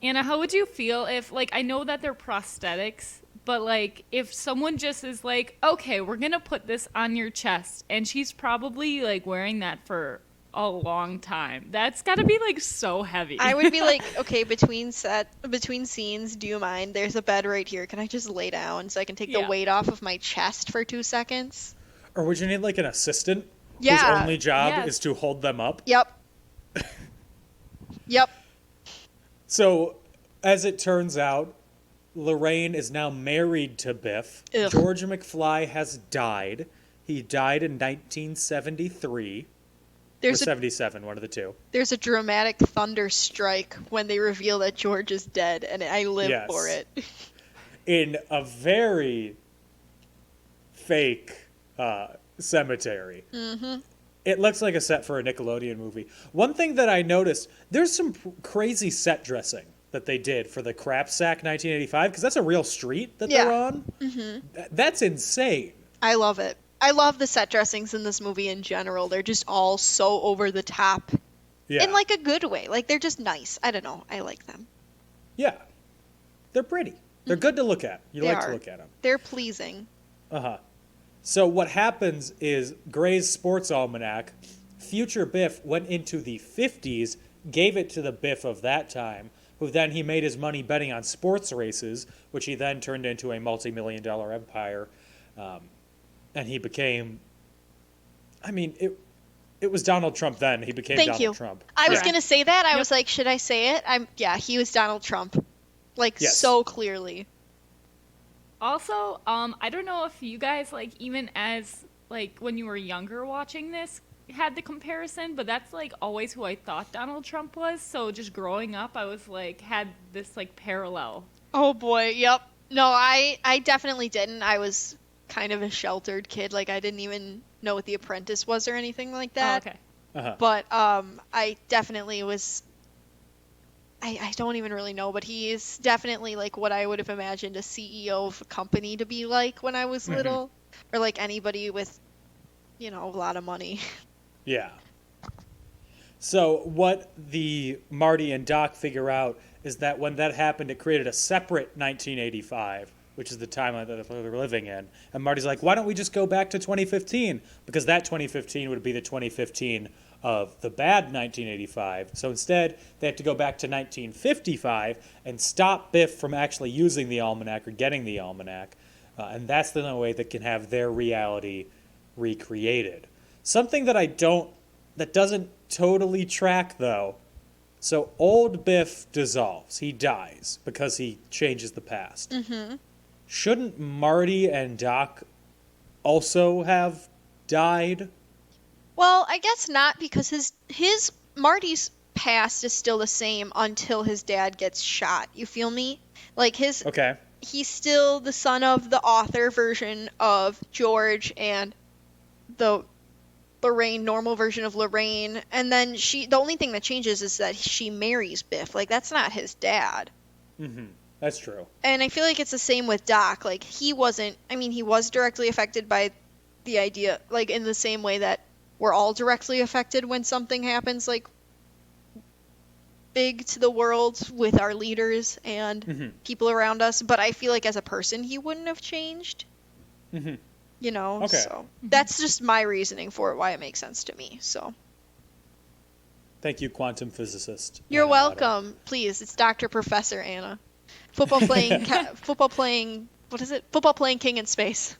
S8: Anna, how would you feel if, like, I know that they're prosthetics, but, like, if someone just is like, okay, we're going to put this on your chest, and she's probably, like, wearing that for a long time. That's got to be, like, so heavy.
S7: I would be like, okay, between scenes, do you mind? There's a bed right here. Can I just lay down so I can take the weight off of my chest for 2 seconds?
S6: Or would you need, like, an assistant
S7: Yeah.
S6: whose only job is to hold them up?
S7: Yep. Yep.
S6: So, as it turns out, Lorraine is now married to Biff.
S7: Ugh.
S6: George McFly has died. He died in 1973. Or 77, one of the two.
S7: There's a dramatic thunder strike when they reveal that George is dead, and I live for it.
S6: In a very fake cemetery. Mm-hmm. It looks like a set for a Nickelodeon movie. One thing that I noticed, there's some crazy set dressing that they did for the Crap Sack 1985, because that's a real street that they're on. Mm-hmm. That's insane.
S7: I love it. I love the set dressings in this movie in general. They're just all so over the top. Yeah. In, like, a good way. Like, they're just nice. I don't know. I like them.
S6: Yeah. They're pretty. They're good to look at. You like to look at them.
S7: They're pleasing.
S6: Uh-huh. So what happens is Gray's Sports Almanac, future Biff went into the 50s, gave it to the Biff of that time, who then he made his money betting on sports races, which he then turned into a multi-million-dollar empire. And he became, I mean, it was Donald Trump then. He became Donald Trump.
S7: I was going to say that. I was like, should I say it? He was Donald Trump. Like, so clearly.
S8: Also, I don't know if you guys, like, even as, like, when you were younger watching this, had the comparison, but that's, like, always who I thought Donald Trump was. So just growing up, I was, like, had this, like, parallel.
S7: Oh, boy. Yep. No, I definitely didn't. I was kind of a sheltered kid. Like, I didn't even know what The Apprentice was or anything like that.
S8: Oh, okay.
S6: Uh-huh.
S7: But I definitely was... I don't even really know, but he is definitely like what I would have imagined a CEO of a company to be like when I was little, or like anybody with, a lot of money.
S6: Yeah. So what the Marty and Doc figure out is that when that happened, it created a separate 1985, which is the timeline that they're living in. And Marty's like, why don't we just go back to 2015? Because that 2015 would be the 2015 of the bad 1985. So instead, they have to go back to 1955 and stop Biff from actually using the almanac or getting the almanac. And that's the only way that can have their reality recreated. Something that doesn't totally track, though. So old Biff dissolves. He dies because he changes the past. Mm-hmm. Shouldn't Marty and Doc also have died?
S7: Well, I guess not, because his Marty's past is still the same until his dad gets shot. You feel me? Like he's still the son of the author version of George and the Lorraine, normal version of Lorraine, and then the only thing that changes is that she marries Biff. Like, that's not his dad.
S6: Mm-hmm. That's true.
S7: And I feel like it's the same with Doc. Like, he was directly affected by the idea, like, in the same way that we're all directly affected when something happens, like, big to the world with our leaders and people around us. But I feel like as a person, he wouldn't have changed. Mm-hmm.
S6: Okay.
S7: So that's just my reasoning for it, why it makes sense to me. So.
S6: Thank you, quantum physicist.
S7: You're welcome. Please, it's Dr. Professor Anna. Football playing king in space.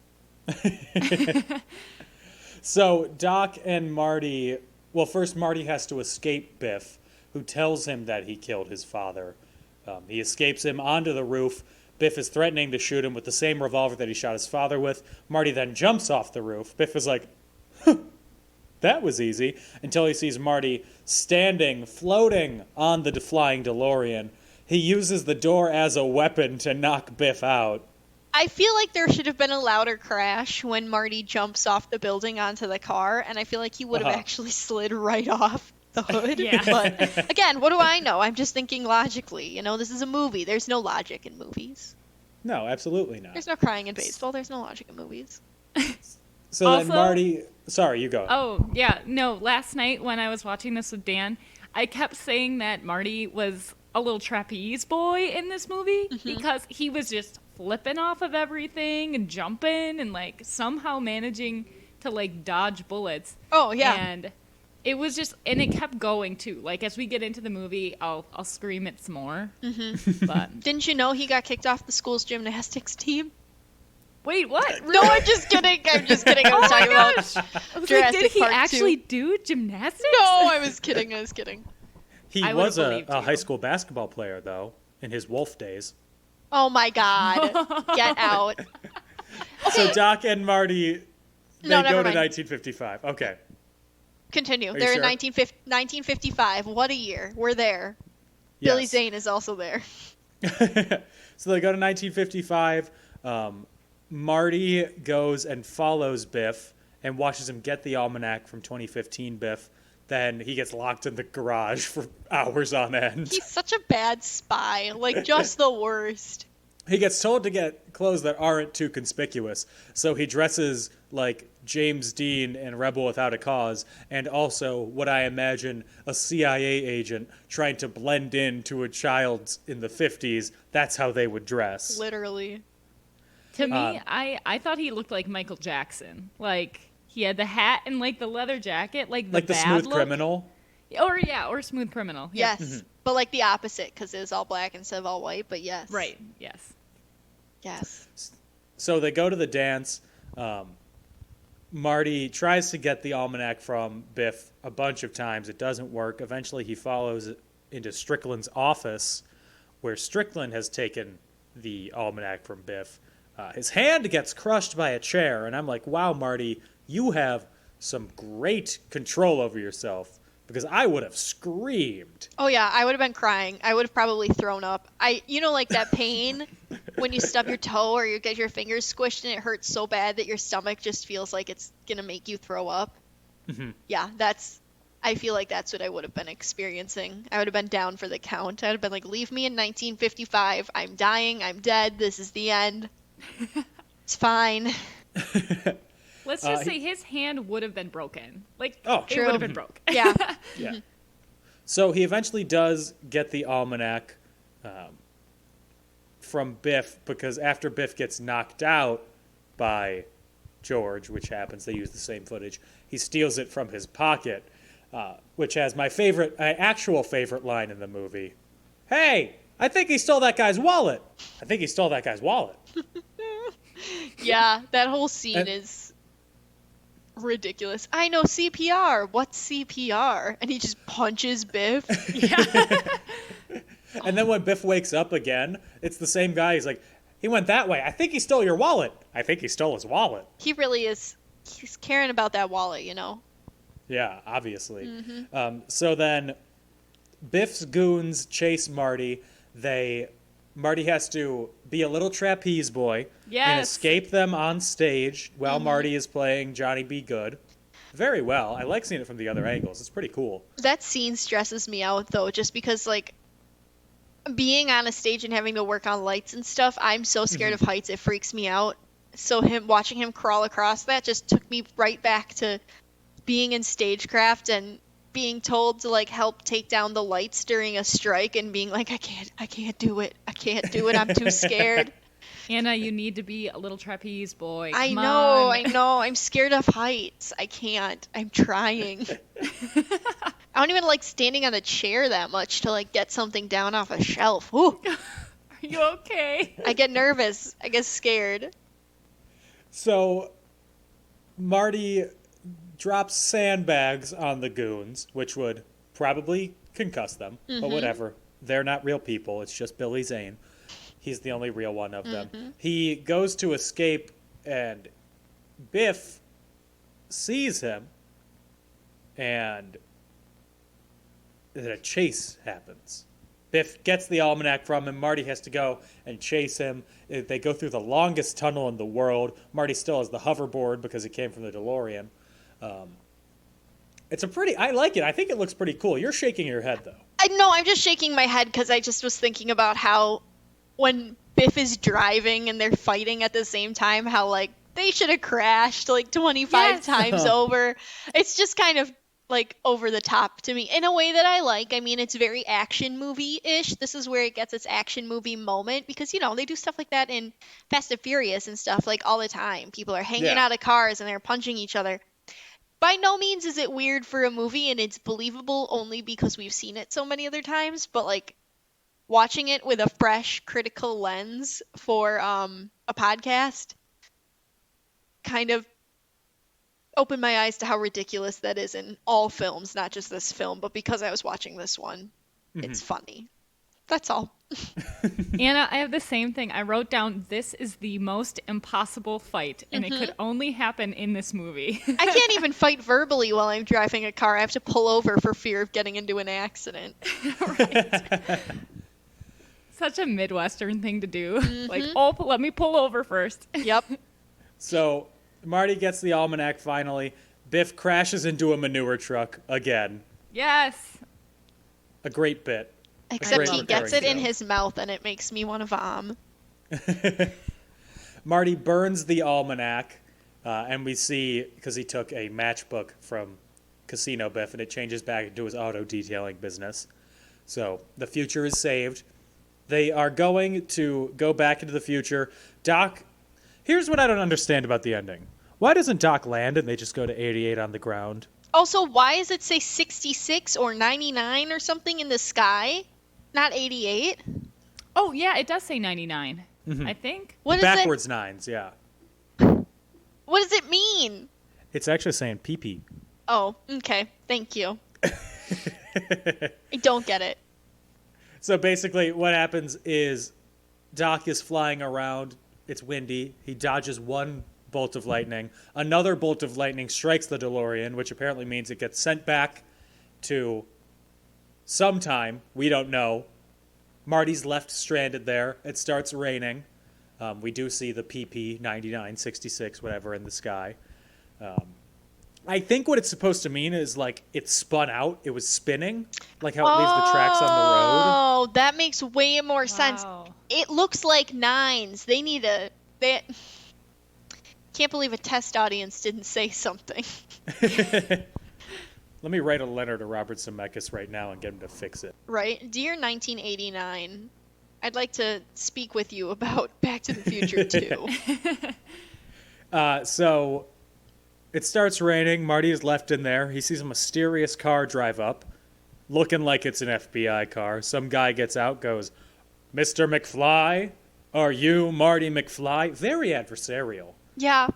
S6: So Doc and Marty, well, first Marty has to escape Biff, who tells him that he killed his father. He escapes him onto the roof. Biff is threatening to shoot him with the same revolver that he shot his father with. Marty then jumps off the roof. Biff is like, that was easy, until he sees Marty standing, floating on the flying DeLorean. He uses the door as a weapon to knock Biff out.
S7: I feel like there should have been a louder crash when Marty jumps off the building onto the car, and I feel like he would have actually slid right off the hood.
S8: Yeah.
S7: But again, what do I know? I'm just thinking logically. You know, this is a movie. There's no logic in movies.
S6: No, absolutely not.
S7: There's no crying in baseball. There's no logic in movies.
S6: So
S8: Also-
S6: then Marty... Sorry, you go.
S8: Oh, yeah. No, last night when I was watching this with Dan, I kept saying that Marty was a little trapeze boy in this movie because he was just flipping off of everything and jumping and, like, somehow managing to, like, dodge bullets.
S7: Oh, yeah.
S8: And it was just... And it kept going, too. Like, as we get into the movie, I'll scream it some more. But...
S7: Didn't you know he got kicked off the school's gymnastics team?
S8: Wait, what?
S7: No, I'm just kidding. I'm just kidding. I was talking about
S8: I was like,
S7: Jurassic
S8: did he
S7: Park 2.
S8: actually do gymnastics?
S7: No, I was kidding. I was kidding.
S6: He
S8: I
S6: was
S8: would've
S6: a
S8: believed you.
S6: high school basketball player, though, in his Wolf days.
S7: Oh my God. Get out.
S6: So Doc and Marty, they
S7: No,
S6: go
S7: never
S6: to
S7: mind.
S6: 1955. Okay.
S7: Continue.
S6: you
S7: They're
S6: sure?
S7: in 1955. What a year. We're there. Billy
S6: Yes.
S7: Zane is also there.
S6: So they go to 1955. Marty goes and follows Biff and watches him get the almanac from 2015 Biff. Then he gets locked in the garage for hours on end.
S7: He's such a bad spy. Like, just the worst.
S6: He gets told to get clothes that aren't too conspicuous, so he dresses like James Dean in Rebel Without a Cause, and also what I imagine a CIA agent trying to blend in to a child in the 50s. That's how they would dress.
S7: Literally.
S8: To me, I thought he looked like Michael Jackson. Like, he had the hat and, like, the leather jacket, like the
S6: Like the
S8: bad
S6: Smooth
S8: look.
S6: Criminal.
S8: Or Smooth Criminal. Yeah.
S7: Yes. But, like, the opposite, because it was all black instead of all white, but yes.
S8: Right, yes.
S7: Yes.
S6: So they go to the dance. Marty tries to get the almanac from Biff a bunch of times. It doesn't work. Eventually he follows it into Strickland's office, where Strickland has taken the almanac from Biff. His hand gets crushed by a chair, and I'm like, wow, Marty, you have some great control over yourself, because I would have screamed.
S7: Oh, yeah, I would have been crying. I would have probably thrown up. You know, like that pain when you stub your toe or you get your fingers squished and it hurts so bad that your stomach just feels like it's going to make you throw up? Yeah, I feel like that's what I would have been experiencing. I would have been down for the count. I would have been like, leave me in 1955. I'm dying. I'm dead. This is the end. It's fine.
S8: Let's just say his hand would have been broken. Like,
S6: Oh,
S8: it
S7: true.
S8: would have been broke.
S7: Yeah.
S6: Yeah. So he eventually does get the almanac from Biff, because after Biff gets knocked out by George, which happens, they use the same footage, he steals it from his pocket, which has my actual favorite line in the movie. Hey, I think he stole that guy's wallet. I think he stole that guy's wallet.
S7: Yeah, that whole scene is ridiculous. I know CPR. What's CPR? And he just punches Biff.
S6: And then when Biff wakes up again, it's the same guy. He's like, he went that way. I think he stole your wallet. I think he stole his wallet.
S7: He really is. He's caring about that wallet, you know?
S6: Yeah, obviously. So then Biff's goons chase Marty. Marty has to be a little trapeze boy and
S8: Yes.
S6: escape them on stage while Marty is playing Johnny Be Good. Very well. I like seeing it from the other angles. It's pretty cool.
S7: That scene stresses me out, though, just because, like, being on a stage and having to work on lights and stuff, I'm so scared of heights, it freaks me out. So watching him crawl across that just took me right back to being in stagecraft and being told to, like, help take down the lights during a strike and being like, I can't do it. I can't do it. I'm too scared.
S8: Anna, you need to be a little trapeze boy.
S7: I
S8: Come
S7: know.
S8: on.
S7: I'm scared of heights. I can't. I'm trying. I don't even like standing on a chair that much to, like, get something down off a shelf. Ooh,
S8: Are you okay?
S7: I get nervous. I get scared.
S6: So Marty drops sandbags on the goons, which would probably concuss them, but whatever. They're not real people. It's just Billy Zane. He's the only real one of them. He goes to escape, and Biff sees him, and a chase happens. Biff gets the almanac from him. Marty has to go and chase him. They go through the longest tunnel in the world. Marty still has the hoverboard because it came from the DeLorean. I like it. I think it looks pretty cool. You're shaking your head, though.
S7: I'm just shaking my head because I just was thinking about how when Biff is driving and they're fighting at the same time, how, like, they should have crashed, like, 25 times over. It's just kind of, like, over the top to me in a way that I like. I mean, it's very action movie-ish. This is where it gets its action movie moment because, you know, they do stuff like that in Fast and Furious and stuff, like, all the time. People are hanging out of cars and they're punching each other. By no means is it weird for a movie, and it's believable only because we've seen it so many other times, but, like, watching it with a fresh, critical lens for a podcast kind of opened my eyes to how ridiculous that is in all films, not just this film, but because I was watching this one, it's funny. That's all.
S8: Anna, I have the same thing. I wrote down, this is the most impossible fight, and it could only happen in this movie.
S7: I can't even fight verbally while I'm driving a car. I have to pull over for fear of getting into an accident.
S8: Right. Such a Midwestern thing to do. Like, oh, let me pull over first.
S7: Yep.
S6: So Marty gets the almanac finally. Biff crashes into a manure truck again.
S8: Yes.
S6: A great bit.
S7: Except he gets it in his mouth and it makes me want to vom.
S6: Marty burns the almanac, and we see, because he took a matchbook from Casino Biff, and it changes back into his auto detailing business. So the future is saved. They are going to go back into the future. Doc, here's what I don't understand about the ending. Why doesn't Doc land and they just go to 88 on the ground?
S7: Also, why does it say 66 or 99 or something in the sky? Not 88?
S8: Oh, yeah, it does say 99, I think.
S7: What is
S6: Backwards nines, yeah.
S7: What does it mean?
S6: It's actually saying pee-pee.
S7: Oh, okay. Thank you. I don't get it.
S6: So basically what happens is Doc is flying around. It's windy. He dodges one bolt of lightning. Another bolt of lightning strikes the DeLorean, which apparently means it gets sent back to sometime. We don't know. Marty's left stranded there. It starts raining. We do see the PP 99, 66, whatever in the sky. I think what it's supposed to mean is like it spun out. It was spinning, like how it leaves the tracks on the road.
S7: Oh, that makes way more sense. It looks like nines. They can't believe a test audience didn't say something.
S6: Let me write a letter to Robert Zemeckis right now and get him to fix it.
S7: Right? Dear 1989, I'd like to speak with you about Back to the Future 2.
S6: So it starts raining. Marty is left in there. He sees a mysterious car drive up, looking like it's an FBI car. Some guy gets out, goes, "Mr. McFly? Are you Marty McFly?" Very adversarial.
S7: Yeah.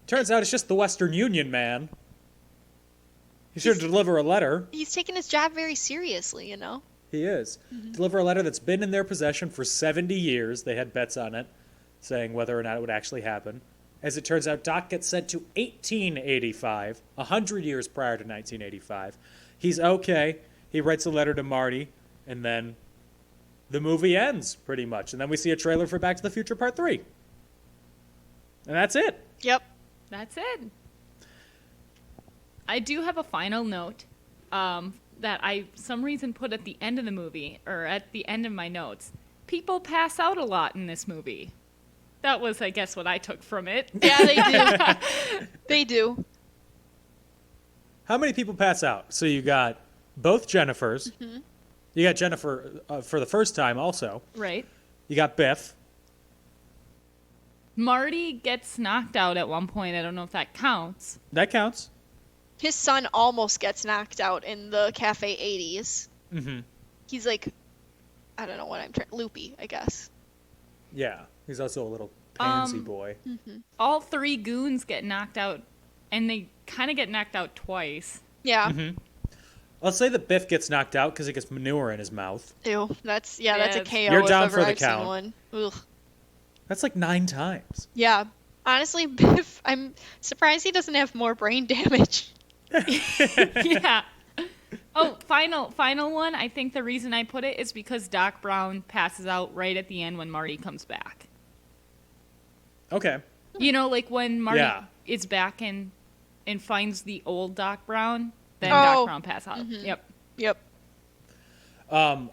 S6: Turns out it's just the Western Union man. He should deliver a letter.
S7: He's taking his job very seriously, you know?
S6: He is. Deliver a letter that's been in their possession for 70 years. They had bets on it, saying whether or not it would actually happen. As it turns out, Doc gets sent to 1885, 100 years prior to 1985. He's okay. He writes a letter to Marty, and then the movie ends, pretty much. And then we see a trailer for Back to the Future Part 3. And that's it.
S7: Yep.
S8: That's it. I do have a final note that I, some reason, put at the end of the movie, or at the end of my notes. People pass out a lot in this movie. That was, I guess, what I took from it.
S7: Yeah, they do. They do.
S6: How many people pass out? So you got both Jennifers. You got Jennifer for the first time also.
S8: Right.
S6: You got Biff.
S8: Marty gets knocked out at one point. I don't know if that counts.
S6: That counts.
S7: His son almost gets knocked out in the Cafe 80s. He's like, I don't know what loopy, I guess.
S6: Yeah, he's also a little pansy boy.
S8: All three goons get knocked out, and they kind of get knocked out twice.
S7: Yeah.
S6: I'll say that Biff gets knocked out because he gets manure in his mouth.
S7: Ew. That's a KO.
S6: You're
S7: if
S6: down
S7: ever
S6: for the
S7: I've seen
S6: count.
S7: one. Ugh.
S6: That's like 9 times.
S7: Yeah. Honestly, Biff, I'm surprised he doesn't have more brain damage.
S8: Yeah. Oh, final one. I think the reason I put it is because Doc Brown passes out right at the end when Marty comes back.
S6: Okay.
S8: You know, like when Marty
S6: Yeah.
S8: is back and finds the old Doc Brown, then
S7: Oh.
S8: Doc Brown passes out. Yep.
S7: Yep.
S6: A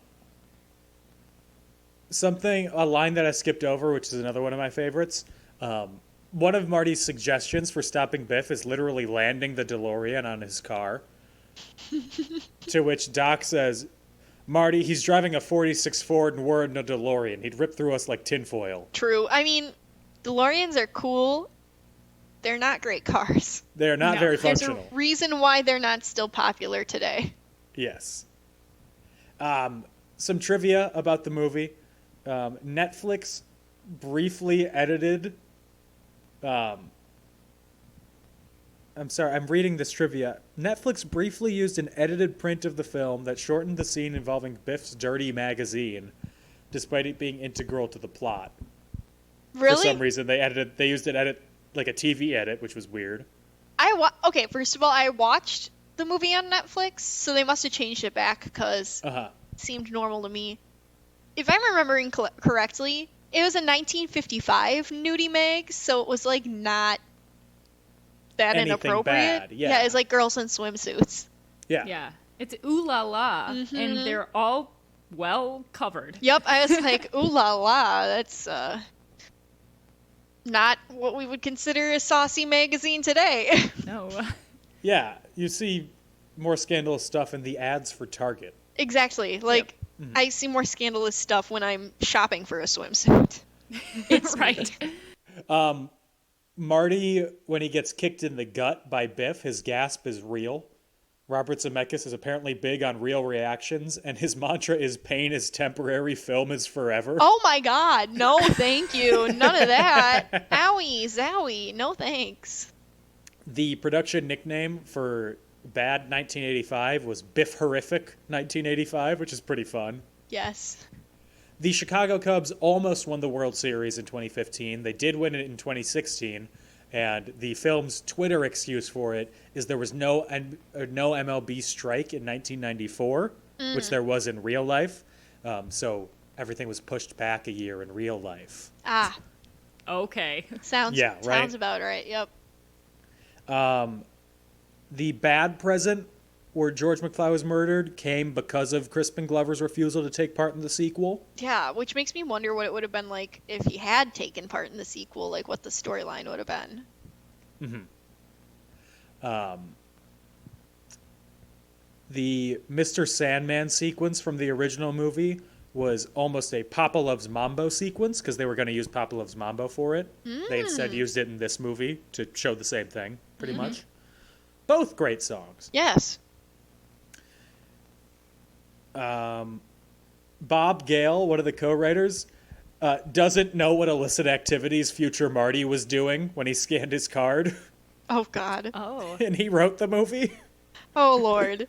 S6: line that I skipped over, which is another one of my favorites. One of Marty's suggestions for stopping Biff is literally landing the DeLorean on his car. To which Doc says, Marty, he's driving a 46 Ford and we're in a DeLorean. He'd rip through us like tinfoil.
S7: True. I mean, DeLoreans are cool. They're not great cars.
S6: They're not very
S7: There's
S6: functional.
S7: a reason why they're not still popular today.
S6: Yes. Some trivia about the movie. Netflix briefly edited. I'm sorry, I'm reading this trivia. Netflix briefly used an edited print of the film that shortened the scene involving Biff's dirty magazine, despite it being integral to the plot.
S7: Really?
S6: For some reason, they used an edit, like a TV edit, which was weird.
S7: Okay, first of all, I watched the movie on Netflix, so they must have changed it back because it seemed normal to me. If I'm remembering correctly, it was a 1955 nudie mag, so it was like not that
S6: Anything
S7: inappropriate.
S6: bad, yeah.
S7: It's like girls in swimsuits.
S6: Yeah.
S8: Yeah. It's ooh la la, and they're all well covered.
S7: Yep, I was like, ooh la la, that's not what we would consider a saucy magazine today.
S8: No.
S6: Yeah, you see more scandalous stuff in the ads for Target.
S7: Exactly. Like, I see more scandalous stuff when I'm shopping for a swimsuit. It's
S8: right.
S6: Marty, when he gets kicked in the gut by Biff, his gasp is real. Robert Zemeckis is apparently big on real reactions, and his mantra is pain is temporary, film is forever.
S7: Oh my god, no thank you. None of that. Owie, zowie, no thanks.
S6: The production nickname for Bad 1985 was Biff Horrific 1985, which is pretty fun.
S7: Yes.
S6: The Chicago Cubs almost won the World Series in 2015. They did win it in 2016, and the film's Twitter excuse for it is there was no MLB strike in 1994, which there was in real life. So everything was pushed back a year in real life.
S7: Ah,
S8: Okay.
S7: sounds about right. Yep.
S6: The bad present where George McFly was murdered came because of Crispin Glover's refusal to take part in the sequel.
S7: Yeah, which makes me wonder what it would have been like if he had taken part in the sequel, like what the storyline would have been.
S6: The Mr. Sandman sequence from the original movie was almost a Papa Loves Mambo sequence because they were going to use Papa Loves Mambo for it. They instead used it in this movie to show the same thing, pretty much. Both great songs.
S7: Yes.
S6: Bob Gale, one of the co-writers, doesn't know what illicit activities future Marty was doing when he scanned his card,
S7: Oh god.
S8: Oh.
S6: and he wrote the movie.
S7: Oh lord.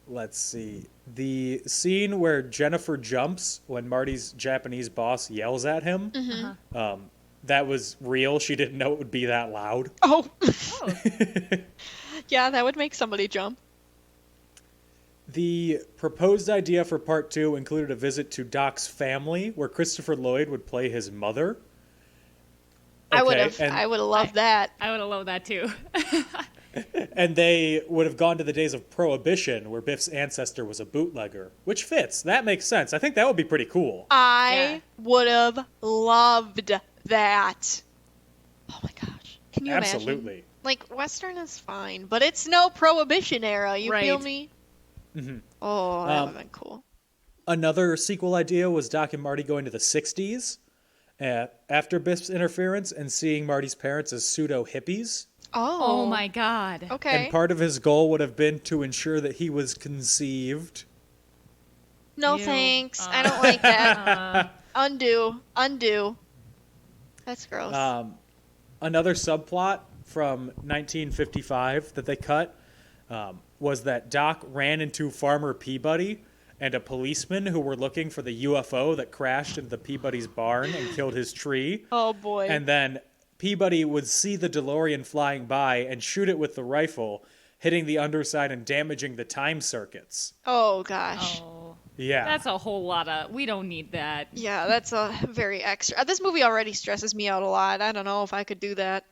S6: Let's see. The scene where Jennifer jumps when Marty's Japanese boss yells at him, that was real. She didn't know it would be that loud.
S7: Oh. Yeah, that would make somebody jump.
S6: The proposed idea for part 2 included a visit to Doc's family, where Christopher Lloyd would play his mother.
S7: I would
S6: and-
S7: have loved that.
S8: I would have loved that too.
S6: And they would have gone to the days of Prohibition, where Biff's ancestor was a bootlegger, which fits. That makes sense. I think that would be pretty cool.
S7: I would have loved that. Oh my gosh. Can you imagine?
S6: Absolutely.
S7: Like, Western is fine, but it's no Prohibition era. You feel
S8: Right.
S7: me? Oh, that would have been cool.
S6: Another sequel idea was Doc and Marty going to the 60s after Biff's interference and seeing Marty's parents as pseudo-hippies.
S8: Oh my god.
S7: Okay.
S6: And part of his goal would have been to ensure that he was conceived.
S7: No
S8: Ew.
S7: thanks. I don't like that. Undo. That's gross.
S6: Another subplot from 1955 that they cut was that Doc ran into Farmer Peabody and a policeman who were looking for the UFO that crashed into the Peabody's barn and killed his tree.
S7: Oh boy.
S6: And then Peabody would see the DeLorean flying by and shoot it with the rifle, hitting the underside and damaging the time circuits.
S7: Oh gosh.
S8: Oh,
S6: Yeah.
S8: that's a whole lot of. We don't need that.
S7: Yeah, that's a very extra. This movie already stresses me out a lot. I don't know if I could do that.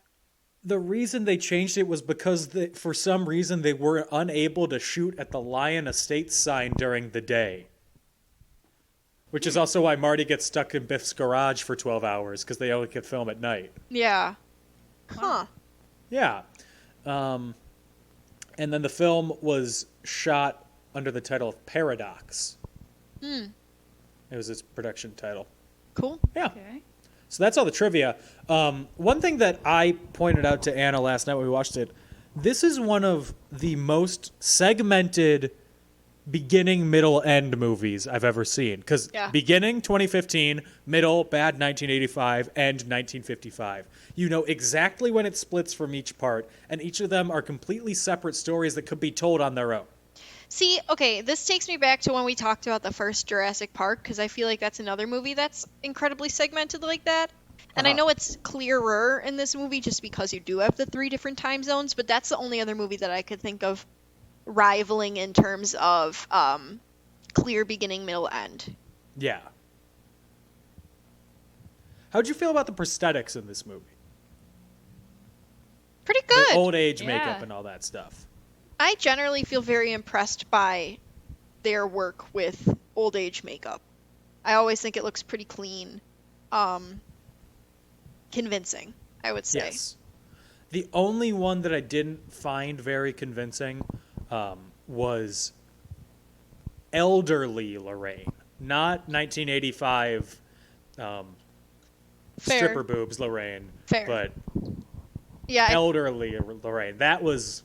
S6: The reason they changed it was because for some reason they were unable to shoot at the Lion Estates sign during the day. Which is also why Marty gets stuck in Biff's garage for 12 hours, because they only could film at night.
S7: Yeah. Huh.
S6: Yeah. And then the film was shot under the title of Paradox. It was its production title.
S7: Cool.
S6: Yeah.
S8: Okay.
S6: So that's all the trivia. One thing that I pointed out to Anna last night when we watched it, this is one of the most segmented beginning, middle, end movies I've ever seen. Because beginning, 2015, middle, bad, 1985, end, 1955. You know exactly when it splits from each part, and each of them are completely separate stories that could be told on their own.
S7: See, okay, this takes me back to when we talked about the first Jurassic Park, because I feel like that's another movie that's incredibly segmented like that. And I know it's clearer in this movie just because you do have the 3 different time zones, but that's the only other movie that I could think of rivaling in terms of clear beginning, middle, end.
S6: Yeah. How'd you feel about the prosthetics in this movie?
S7: Pretty good.
S6: The old age
S8: Yeah.
S6: makeup and all that stuff.
S7: I generally feel very impressed by their work with old age makeup. I always think it looks pretty clean. Convincing, I would say.
S6: Yes. The only one that I didn't find very convincing was elderly Lorraine, not 1985 stripper boobs Lorraine,
S7: Fair.
S6: but
S7: Yeah,
S6: elderly Lorraine. That was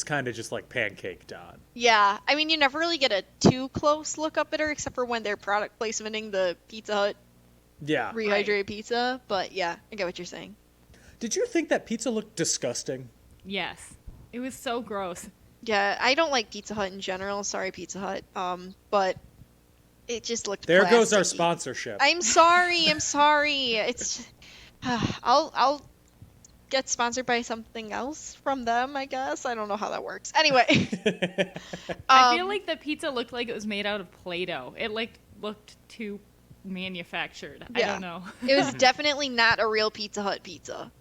S6: kind of just like pancaked on.
S7: yeah. I mean, you never really get a too close look up at her, except for when they're product placementing the Pizza Hut
S6: Yeah.
S7: rehydrated pizza. But yeah, I get what you're saying.
S6: Did you think that pizza looked disgusting?
S8: Yes. It was so gross.
S7: Yeah, I don't like Pizza Hut in general. Sorry, Pizza Hut. But it just looked.
S6: There goes our
S7: plasticky.
S6: sponsorship.
S7: I'm sorry. It's. I'll get sponsored by something else from them, I guess. I don't know how that works. Anyway.
S8: I feel like the pizza looked like it was made out of Play-Doh. It looked too manufactured. I
S7: Yeah.
S8: don't know.
S7: It was definitely not a real Pizza Hut pizza.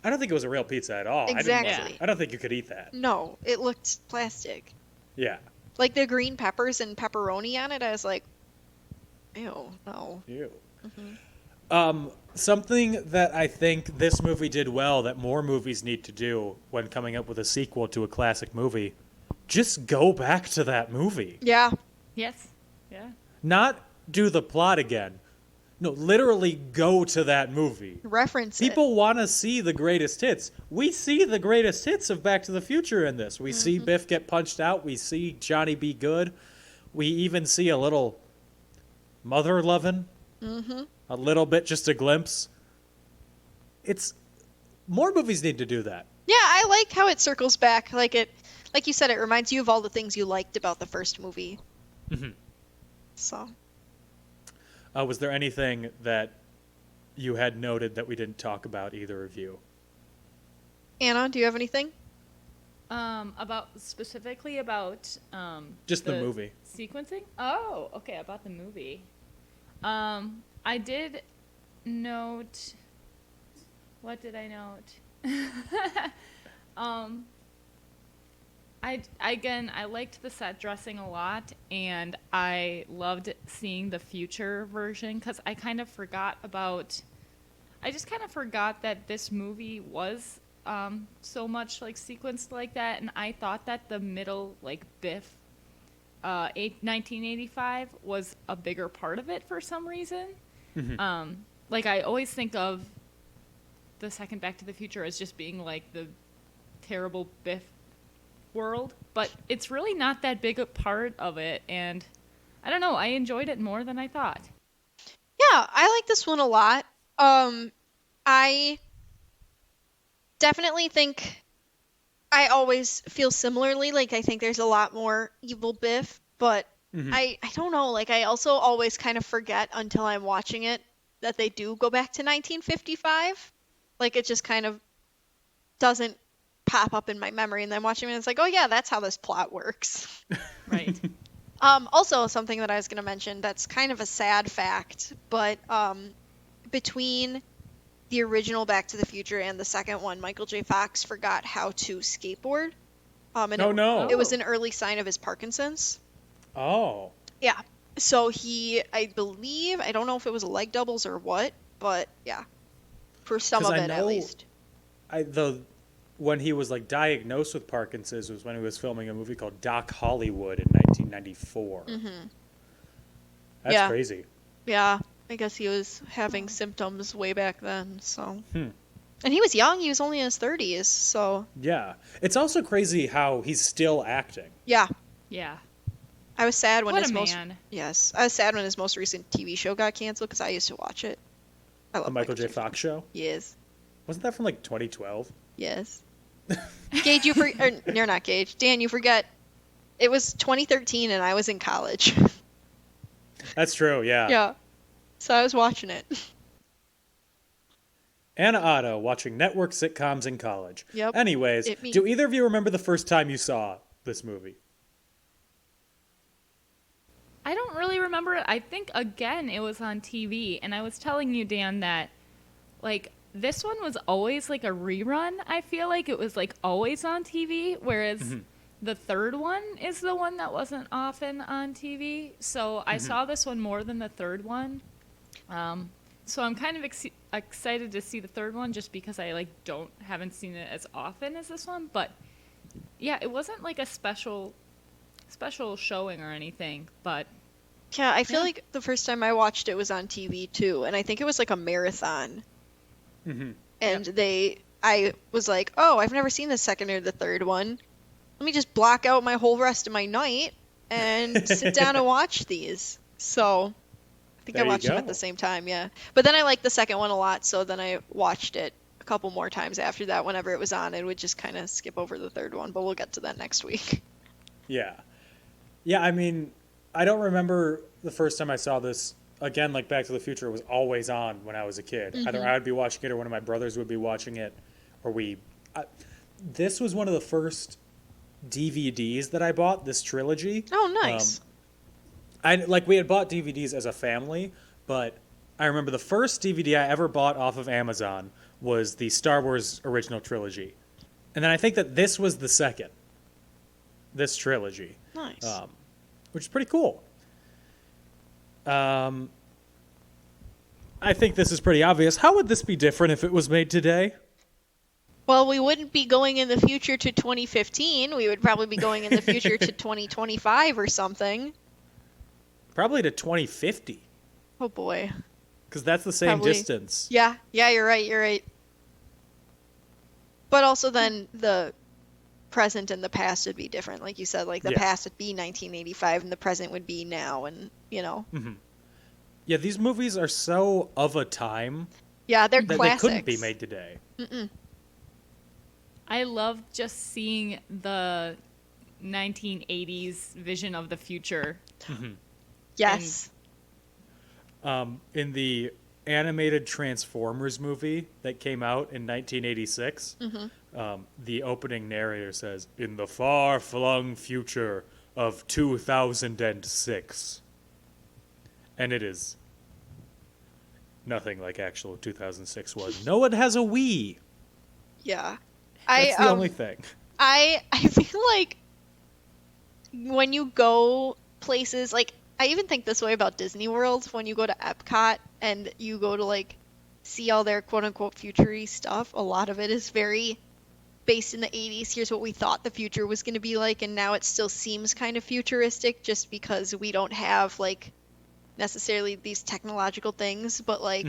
S6: I don't think it was a real pizza at all.
S7: Exactly.
S6: I don't think you could eat that.
S7: No, it looked plastic.
S6: Yeah.
S7: Like the green peppers and pepperoni on it, I was like, ew, no.
S6: Ew.
S7: Mm-hmm.
S6: Something that I think this movie did well that more movies need to do when coming up with a sequel to a classic movie, just go back to that movie.
S7: Yeah.
S8: Yes. Yeah.
S6: Not do the plot again. No, literally go to that movie.
S7: Reference
S6: People want to see the greatest hits. We see the greatest hits of Back to the Future in this. We see Biff get punched out. We see Johnny be good. We even see a little mother loving. A little bit, just a glimpse. It's more movies need to do that.
S7: Yeah, I like how it circles back. Like you said, it reminds you of all the things you liked about the first movie.
S6: Mm-hmm.
S7: So.
S6: Was there anything that you had noted that we didn't talk about, either of you?
S7: Anna, do you have anything?
S8: Specifically about
S6: Just the movie.
S8: sequencing. Oh, okay, about the movie. I did note. What did I note? I liked the set dressing a lot, and I loved seeing the future version because I just kind of forgot that this movie was so much like sequenced like that, and I thought that the middle like Biff 1985 was a bigger part of it for some reason. Like I always think of the second Back to the Future as just being like the terrible Biff world, but it's really not that big a part of it, and I don't know, I enjoyed it more than I thought.
S7: Yeah, I like this one a lot. I definitely think I always feel similarly. Like, I think there's a lot more evil Biff, but I don't know. Like, I also always kind of forget until I'm watching it that they do go back to 1955. Like, it just kind of doesn't pop up in my memory. And then watching it, it's like, oh yeah, that's how this plot works.
S8: Right.
S7: Also, something that I was going to mention that's kind of a sad fact, but between the original Back to the Future and the second one, Michael J. Fox forgot how to skateboard. It was an early sign of his Parkinson's.
S6: Oh.
S7: Yeah. So I believe, I don't know if it was leg doubles or what, but yeah. For some of it, at least.
S6: When he was like diagnosed with Parkinson's was when he was filming a movie called Doc Hollywood in 1994. That's crazy.
S7: Yeah, I guess he was having symptoms way back then. So, and he was young; he was only in his 30s. So
S6: yeah, it's also crazy how he's still acting.
S7: Yeah. I was sad when
S8: What
S7: his
S8: a
S7: most
S8: man.
S7: yes, I was sad when his most recent TV show got canceled because I used to watch it. I love
S6: The Michael J. Fox show.
S7: Yes.
S6: Wasn't that from like 2012?
S7: Yes. Gage, you're not Gage. Dan, you forget. It was 2013 and I was in college.
S6: That's true, yeah.
S7: Yeah. So I was watching it.
S6: Anna Otto watching network sitcoms in college.
S7: Yep.
S6: Anyways, do either of you remember the first time you saw this movie?
S8: I don't really remember it. I think, again, it was on TV. And I was telling you, Dan, that, like, this one was always, like, a rerun. I feel like it was, like, always on TV, whereas the third one is the one that wasn't often on TV. So I saw this one more than the third one. So I'm kind of excited to see the third one just because I, like, haven't seen it as often as this one. But, yeah, it wasn't, like, a special showing or anything, but
S7: Yeah, I feel like the first time I watched it was on TV too, and I think it was like a marathon. And I was like, oh, I've never seen the second or the third one. Let me just block out my whole rest of my night and sit down and watch these. So I think I watched them at the same time, yeah. But then I liked the second one a lot, so then I watched it a couple more times after that. Whenever it was on, I would just kind of skip over the third one, but we'll get to that next week.
S6: Yeah. Yeah, I mean, I don't remember the first time I saw this. Again, like Back to the Future was always on when I was a kid. Either I would be watching it or one of my brothers would be watching it. Or this was one of the first DVDs that I bought, this trilogy.
S7: Oh, nice.
S6: We had bought DVDs as a family, but I remember the first DVD I ever bought off of Amazon was the Star Wars original trilogy. And then I think that this was the second. This trilogy.
S7: Nice.
S6: Which is pretty cool. I think this is pretty obvious. How would this be different if it was made today?
S7: Well, we wouldn't be going in the future to 2015. We would probably be going in the future to 2025 or something.
S6: Probably to 2050.
S7: Oh, boy.
S6: Because that's the same distance.
S7: Yeah, you're right. But also then the present and the past would be different. Like you said, like the past would be 1985 and the present would be now, and, you know.
S6: Yeah, these movies are so of a time.
S7: Yeah, they're
S6: that
S7: classics.
S6: They couldn't be made today.
S8: I love just seeing the 1980s vision of the future.
S7: Yes.
S6: In the animated Transformers movie that came out in 1986, the opening narrator says, "In the far-flung future of 2006." And it is nothing like actual 2006 was. No one has a Wii.
S7: Yeah.
S6: That's the only thing.
S7: I feel like when you go places, like, I even think this way about Disney World, when you go to Epcot and you go to, like, see all their quote-unquote future-y stuff, a lot of it is very based in the 80s. Here's what we thought the future was going to be like, and now it still seems kind of futuristic just because we don't have, like, necessarily these technological things, but, like,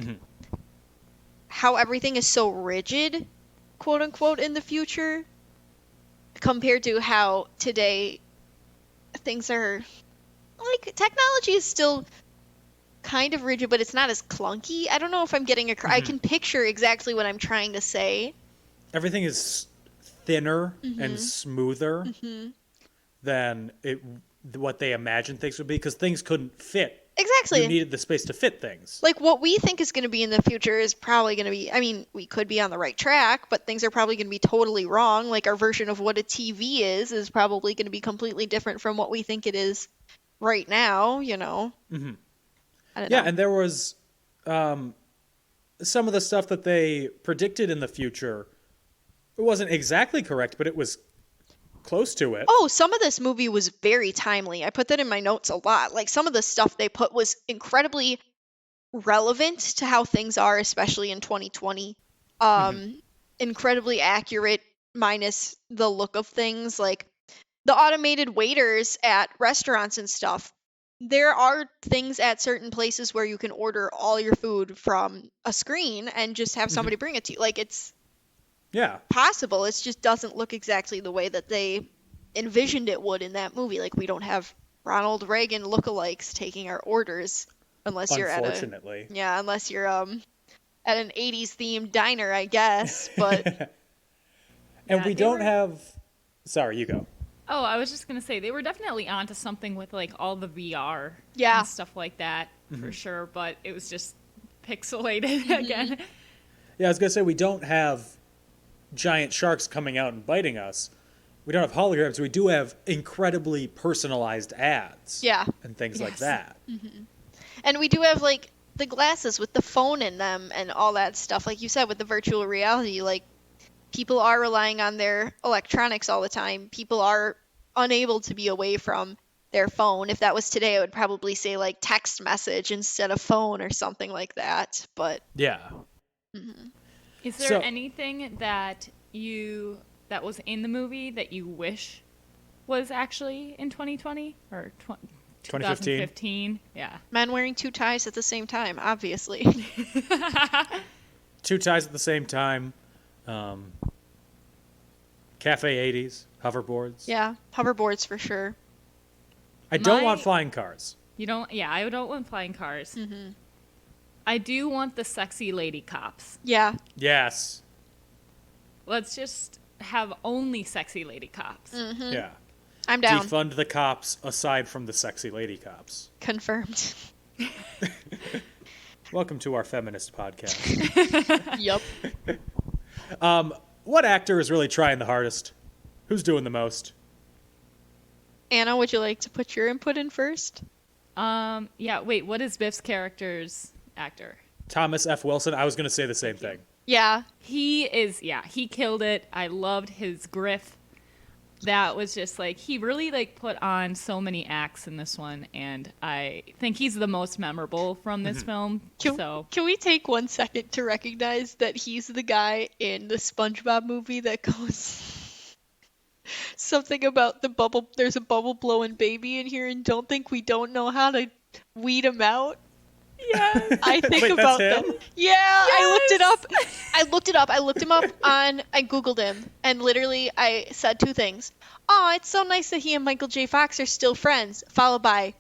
S7: how everything is so rigid, quote-unquote, in the future compared to how today things are like technology is still kind of rigid, but it's not as clunky. I don't know if I'm getting I can picture exactly what I'm trying to say.
S6: Everything is thinner and smoother than what they imagined things would be, because things couldn't fit.
S7: Exactly.
S6: You needed the space to fit things.
S7: Like, what we think is going to be in the future is probably going to be, I mean, we could be on the right track, but things are probably going to be totally wrong. Like, our version of what a TV is probably going to be completely different from what we think it is right now, you know?
S6: Mm-hmm.
S7: I don't know.
S6: And there was some of the stuff that they predicted in the future. It wasn't exactly correct, but it was close to it.
S7: Oh, some of this movie was very timely. I put that in my notes a lot. Like, some of the stuff they put was incredibly relevant to how things are, especially in 2020. Incredibly accurate, minus the look of things. Like, the automated waiters at restaurants and stuff. There are things at certain places where you can order all your food from a screen and just have somebody bring it to you. Like, it's possible. It just doesn't look exactly the way that they envisioned it would in that movie. Like, we don't have Ronald Reagan lookalikes taking our orders unless you're
S6: unfortunately.
S7: Unless you're at an 80s themed diner, I guess. But
S6: and we don't have. Sorry, you go.
S8: Oh, I was just gonna say they were definitely onto something with like all the VR
S7: and
S8: stuff like that for sure, but it was just pixelated again.
S6: Yeah, I was gonna say we don't have giant sharks coming out and biting us. We don't have holograms. We do have incredibly personalized ads. And things like that.
S7: And we do have like the glasses with the phone in them and all that stuff. Like you said, with the virtual reality, like people are relying on their electronics all the time. People are unable to be away from their phone. If that was today, I would probably say like text message instead of phone or something like that. But
S8: is there anything that was in the movie that you wish was actually in 2020 or 2015? Yeah.
S7: Men wearing two ties at the same time, obviously.
S6: Two ties at the same time. Cafe 80s, hoverboards.
S7: Yeah, hoverboards for sure.
S6: I don't want flying cars.
S8: You don't? Yeah, I don't want flying cars. I do want the sexy lady cops.
S7: Yeah.
S6: Yes.
S8: Let's just have only sexy lady cops.
S6: Yeah.
S7: I'm down.
S6: Defund the cops aside from the sexy lady cops.
S7: Confirmed.
S6: Welcome to our feminist podcast.
S7: Yup.
S6: What actor is really trying the hardest? Who's doing the most?
S7: Anna, would you like to put your input in first?
S8: Yeah, wait, what is Biff's character's actor?
S6: Thomas F. Wilson. I was going to say the same thing.
S7: Yeah.
S8: He killed it. I loved his griff. That was just like, he really like put on so many acts in this one, and I think he's the most memorable from this film. Can we take 1 second to recognize that he's the guy in the SpongeBob movie that goes something about the bubble, there's a bubble blowing baby in here, and we don't know how to weed him out? Yeah, I think
S6: Wait,
S8: about
S6: that's
S8: them.
S6: him?
S7: Yeah, yes! I looked it up. I looked him up I Googled him, and literally I said two things. Oh, it's so nice that he and Michael J. Fox are still friends, followed by,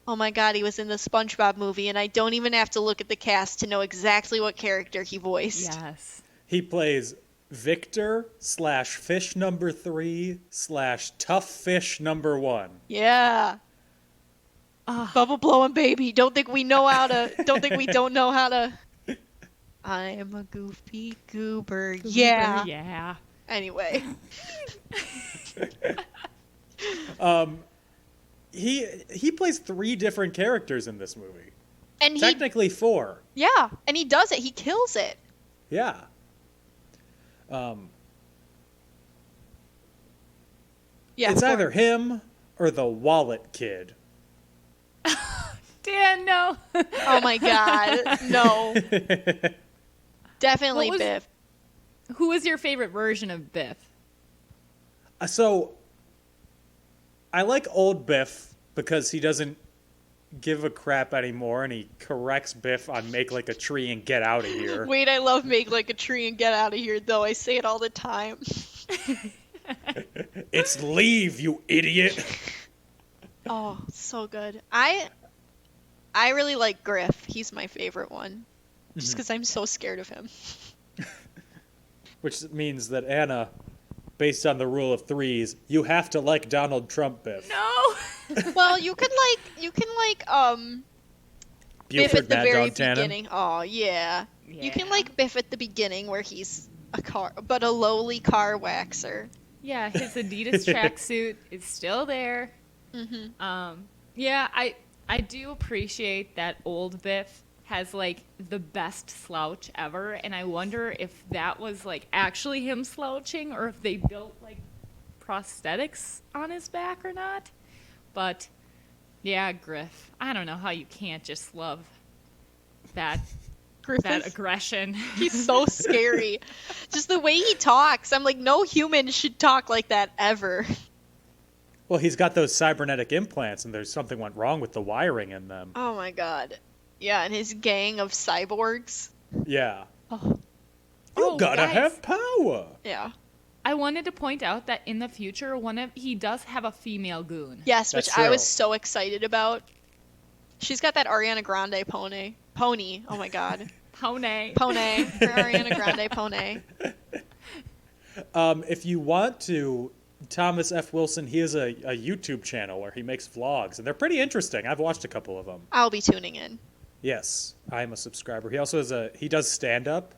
S7: oh my god, he was in the SpongeBob movie, and I don't even have to look at the cast to know exactly what character he voiced.
S8: Yes.
S6: He plays Victor / fish number 3 / tough fish number 1.
S7: Yeah. Bubble blowing baby. Don't think we don't know how to. I am a goofy goober. Yeah.
S8: Yeah.
S7: Anyway.
S6: He plays 3 different characters in this movie.
S7: And
S6: technically 4.
S7: Yeah, and he does it. He kills it.
S6: Yeah. It's either him or the Wallet Kid.
S8: Dan, no.
S7: Oh my god, no. Definitely Biff.
S8: Who was your favorite version of Biff?
S6: So, I like old Biff because he doesn't give a crap anymore, and he corrects Biff on make like a tree and get out of here.
S7: Wait, I love make like a tree and get out of here, though. I say it all the time.
S6: It's leave, you idiot.
S7: Oh, so good. I really like Griff. He's my favorite one. Just because I'm so scared of him.
S6: Which means that Anna, based on the rule of threes, you have to like Donald Trump, Biff.
S8: No.
S7: Well, you can like Biff
S6: Buford
S7: at the
S6: Mad
S7: very
S6: Dog Tannen.
S7: beginning. Oh yeah. You can
S8: Yeah.
S7: like Biff at the beginning where he's a lowly car waxer.
S8: Yeah, his Adidas tracksuit is still there. Yeah, I do appreciate that old Biff has like the best slouch ever, and I wonder if that was like actually him slouching or if they built like prosthetics on his back or not. But yeah, Griff, I don't know how you can't just love that
S7: Griffith,
S8: aggression.
S7: he's so scary. Just the way he talks, I'm like, no human should talk like that ever.
S6: Well, he's got those cybernetic implants, and there's something went wrong with the wiring in them.
S7: Oh my god. Yeah, and his gang of cyborgs.
S6: Yeah.
S7: Oh.
S6: You gotta
S8: guys.
S6: have power.
S7: Yeah.
S8: I wanted to point out that in the future, he does have a female goon.
S7: Yes,
S6: That's
S7: which I was
S6: true.
S7: so excited about. She's got that Ariana Grande pony. Pony. Oh my god.
S8: Pone.
S7: Pony. Her Ariana Grande pony.
S6: If you want to, Thomas F. Wilson, he has a YouTube channel where he makes vlogs, and they're pretty interesting. I've watched a couple of them.
S7: I'll be tuning in.
S6: Yes, I'm a subscriber. He also has he does stand-up,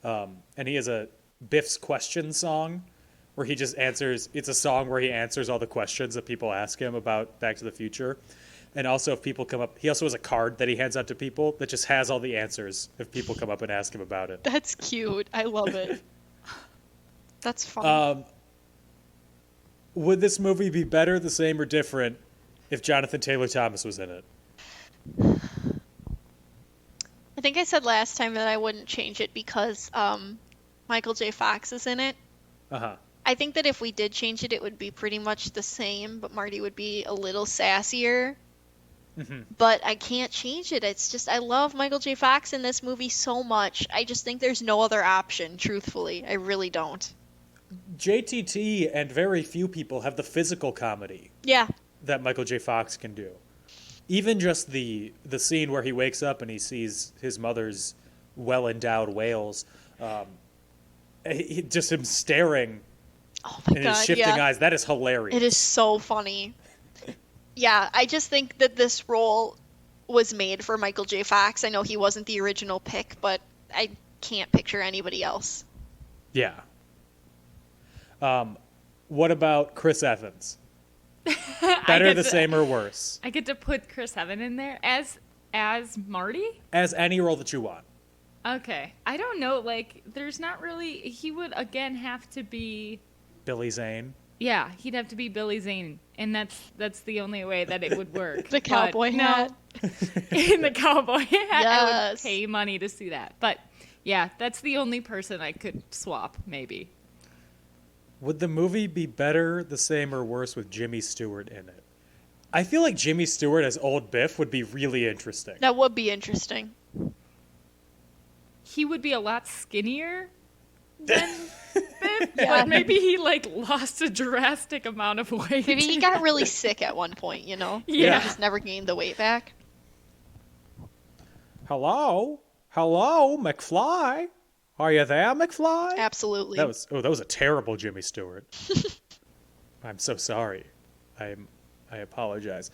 S6: and he has a Biff's Question song where he just answers, it's a song where he answers all the questions that people ask him about Back to the Future. And also if people come up, he also has a card that he hands out to people that just has all the answers if people come up and ask him about it.
S7: That's cute. I love it. That's fun.
S6: Would this movie be better, the same, or different if Jonathan Taylor Thomas was in it?
S7: I think I said last time that I wouldn't change it because Michael J. Fox is in it.
S6: Uh-huh.
S7: I think that if we did change it, it would be pretty much the same, but Marty would be a little sassier. But I can't change it. It's just, I love Michael J. Fox in this movie so much. I just think there's no other option, truthfully. I really don't.
S6: JTT and very few people have the physical comedy
S7: Yeah.
S6: that Michael J. Fox can do. Even just the scene where he wakes up and he sees his mother's well-endowed whales, just him staring
S7: Oh my
S6: in
S7: god,
S6: his shifting
S7: yeah.
S6: eyes, that is hilarious.
S7: It is so funny. Yeah, I just think that this role was made for Michael J. Fox. I know he wasn't the original pick, but I can't picture anybody else.
S6: Yeah. What about Chris Evans? Better, the same, or worse?
S8: I get to put Chris Evans in there as Marty?
S6: As any role that you want.
S8: Okay. I don't know, like, there's not really, he would again have to be,
S6: Billy Zane.
S8: yeah, he'd have to be Billy Zane, and that's the only way that it would work.
S7: The cowboy
S8: But
S7: hat.
S8: No, in the cowboy hat, I would
S7: Yes.
S8: pay money to see that. But yeah, that's the only person I could swap, maybe.
S6: Would the movie be better, the same, or worse with Jimmy Stewart in it? I feel like Jimmy Stewart as Old Biff would be really interesting.
S7: That would be interesting.
S8: He would be a lot skinnier than Biff,
S7: Yeah.
S8: but maybe he like lost a drastic amount of weight.
S7: Maybe he got really sick at one point, you know?
S8: Yeah.
S7: He just never gained the weight back.
S6: Hello? Hello, McFly? Are you there, McFly?
S7: Absolutely.
S6: That was a terrible Jimmy Stewart. I'm so sorry. I apologize.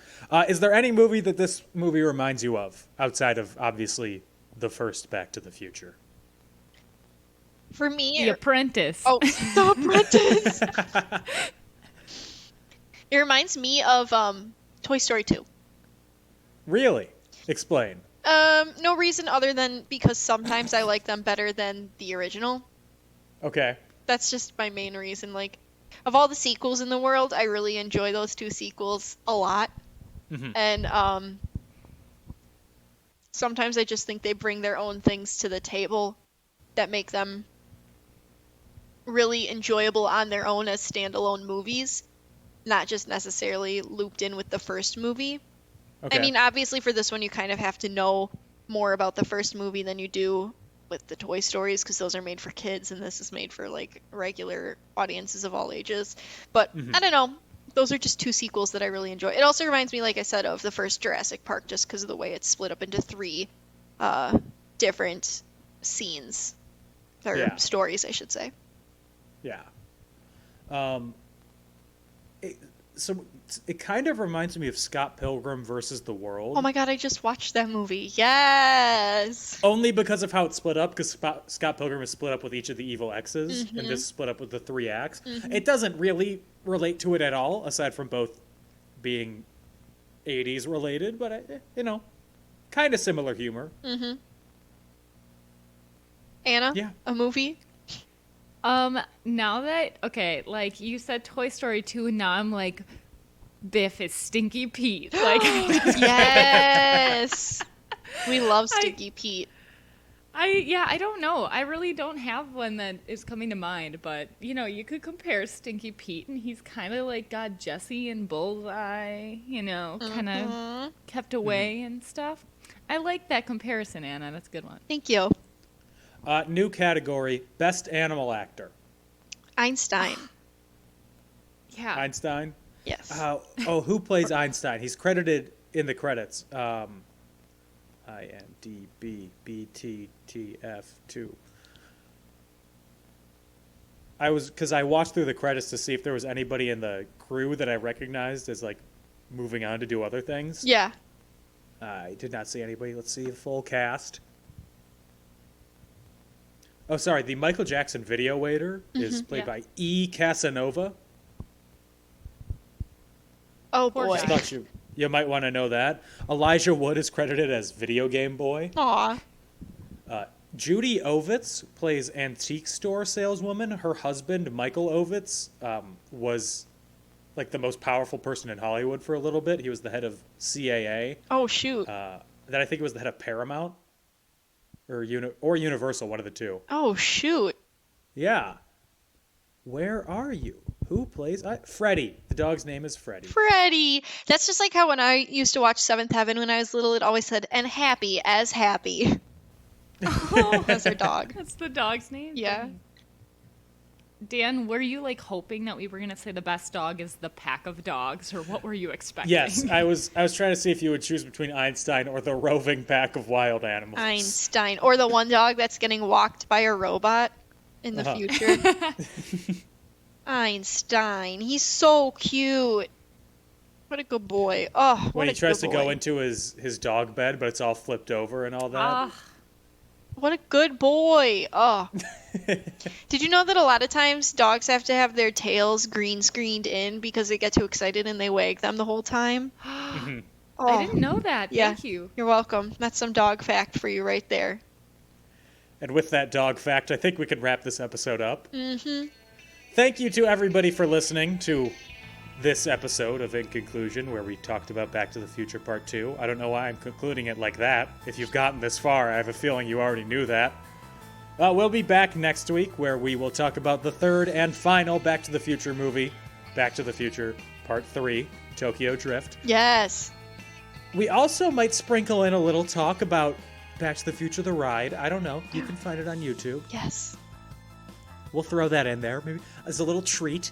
S6: Is there any movie that this movie reminds you of outside of obviously the first Back to the Future?
S7: For me,
S8: The Apprentice.
S7: oh, The Apprentice. It reminds me of Toy Story 2.
S6: Really? Explain.
S7: No reason other than because sometimes I like them better than the original.
S6: Okay.
S7: That's just my main reason. Like, of all the sequels in the world, I really enjoy those two sequels a lot. And sometimes I just think they bring their own things to the table that make them really enjoyable on their own as standalone movies, not just necessarily looped in with the first movie.
S6: Okay.
S7: I mean, obviously for this one you kind of have to know more about the first movie than you do with the Toy Stories because those are made for kids and this is made for like regular audiences of all ages. But I don't know. those are just two sequels that I really enjoy. It also reminds me, like I said, of the first Jurassic Park, just because of the way it's split up into 3 different scenes, or stories, I should say.
S6: Yeah. So it kind of reminds me of Scott Pilgrim versus the World.
S7: Oh my god, I just watched that movie. Yes!
S6: Only because of how it's split up, because Scott Pilgrim is split up with each of the evil X's,
S7: Mm-hmm.
S6: and this is split up with the 3 acts. It doesn't really relate to it at all, aside from both being 80s related, but, kind of similar humor.
S7: Mm-hmm. Anna?
S6: Yeah.
S7: A movie?
S8: Now that, okay, like, you said Toy Story 2, and now I'm like, Biff is Stinky Pete. Like,
S7: Yes! We love Stinky Pete.
S8: I don't know. I really don't have one that is coming to mind, but, you could compare Stinky Pete, and he's kind of like got Jesse and Bullseye, kind of kept away and stuff. I like that comparison, Anna. That's a good one.
S7: Thank you.
S6: New category, Best Animal Actor.
S7: Einstein.
S8: Yeah.
S6: Einstein?
S7: Yes.
S6: Who plays Einstein? He's credited in the credits. IMDb/BTTF2. Because I watched through the credits to see if there was anybody in the crew that I recognized as, like, moving on to do other things.
S7: Yeah.
S6: I did not see anybody. Let's see the full cast. Oh, sorry. The Michael Jackson video waiter is played by E. Casanova.
S7: Oh, boy.
S6: I thought you might want to know that. Elijah Wood is credited as video game boy.
S7: Aw.
S6: Judy Ovitz plays antique store saleswoman. Her husband, Michael Ovitz, was like the most powerful person in Hollywood for a little bit. He was the head of CAA.
S7: Oh, shoot.
S6: Then I think he was the head of Paramount or Universal, one of the two.
S7: Oh, shoot.
S6: Yeah. Where are you? Who plays? Freddy. The dog's name is Freddy.
S7: Freddy. That's just like how when I used to watch Seventh Heaven when I was little, it always said, and happy as happy.
S8: Oh,
S7: that's our dog.
S8: That's the dog's name?
S7: Yeah.
S8: Dan, were you, like, hoping that we were going to say the best dog is the pack of dogs, or what were you expecting?
S6: Yes, I was trying to see if you would choose between Einstein or the roving pack of wild animals.
S7: Einstein. Or the one dog that's getting walked by a robot in the future. Einstein. He's so cute. What a good boy. Oh, what
S6: when he
S7: a
S6: tries
S7: good
S6: to go
S7: boy.
S6: into his dog bed, but it's all flipped over and all that.
S7: What a good boy. Oh. Did you know that a lot of times dogs have to have their tails green screened in because they get too excited and they wag them the whole time?
S8: I didn't know that.
S7: Yeah.
S8: Thank you.
S7: You're welcome. That's some dog fact for you right there.
S6: And with that dog fact, I think we can wrap this episode up.
S7: Mm-hmm.
S6: Thank you to everybody for listening to this episode of In Conclusion, where we talked about Back to the Future Part 2. I don't know why I'm concluding it like that. If you've gotten this far, I have a feeling you already knew that. We'll be back next week, where we will talk about the third and final Back to the Future movie, Back to the Future Part 3, Tokyo Drift.
S7: Yes.
S6: We also might sprinkle in a little talk about Back to the Future the Ride. I don't know. You can find it on YouTube.
S7: Yes.
S6: We'll throw that in there, maybe as a little treat.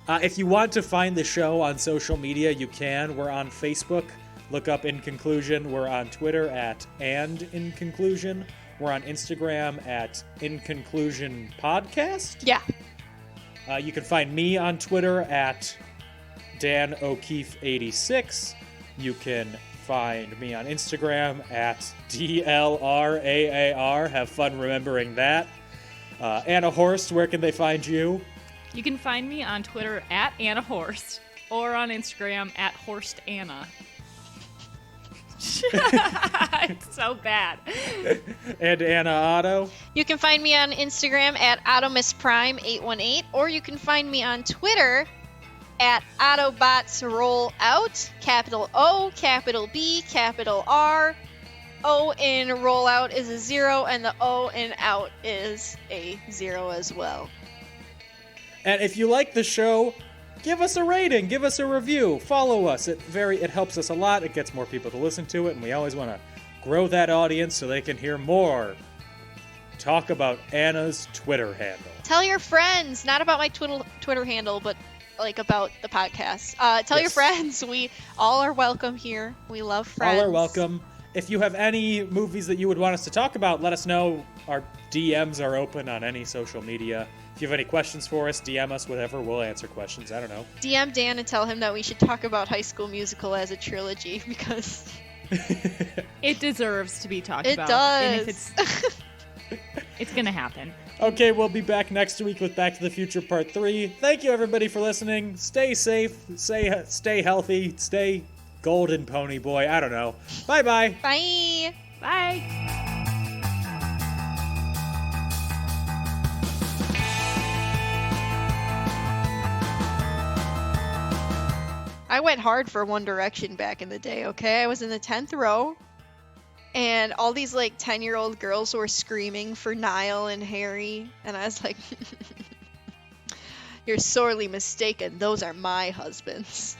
S6: If you want to find the show on social media, you can. We're on Facebook. Look up In Conclusion. We're on Twitter at And In Conclusion. We're on Instagram at In Conclusion Podcast.
S7: Yeah.
S6: You can find me on Twitter at Dan O'Keefe86. You can find me on Instagram at DLRAAR. Have fun remembering that. Anna Horst, where can they find you?
S8: You can find me on Twitter at Anna Horst or on Instagram at HorstAnna. It's so bad.
S6: And Anna Otto?
S7: You can find me on Instagram at AutoMissPrime818, or you can find me on Twitter at AutobotsRollout, capital O, capital B, capital R. O in rollout is a 0, and the O in out is a 0 as well.
S6: And if you like the show, give us a rating, give us a review, follow us. It helps us a lot. It gets more people to listen to it, and we always want to grow that audience so they can hear more talk about Anna's Twitter handle.
S7: Tell your friends, not about my Twitter handle, but like about the podcast. Tell your
S6: Yes.
S7: friends. We all are welcome here. We love friends.
S6: All are welcome. If you have any movies that you would want us to talk about, let us know. Our DMs are open on any social media. If you have any questions for us, DM us, whatever. We'll answer questions. I don't know.
S7: DM Dan and tell him that we should talk about High School Musical as a trilogy because
S8: It deserves to be talked
S7: it
S8: about.
S7: does.
S8: And if it's gonna happen.
S6: Okay, we'll be back next week with Back to the Future Part 3. Thank you, everybody, for listening. Stay safe, stay healthy, stay golden pony boy. I don't know. Bye-bye.
S7: Bye.
S8: Bye.
S7: I went hard for One Direction back in the day, okay? I was in the 10th row, and all these, like, 10-year-old girls were screaming for Niall and Harry, and I was like, you're sorely mistaken. Those are my husbands.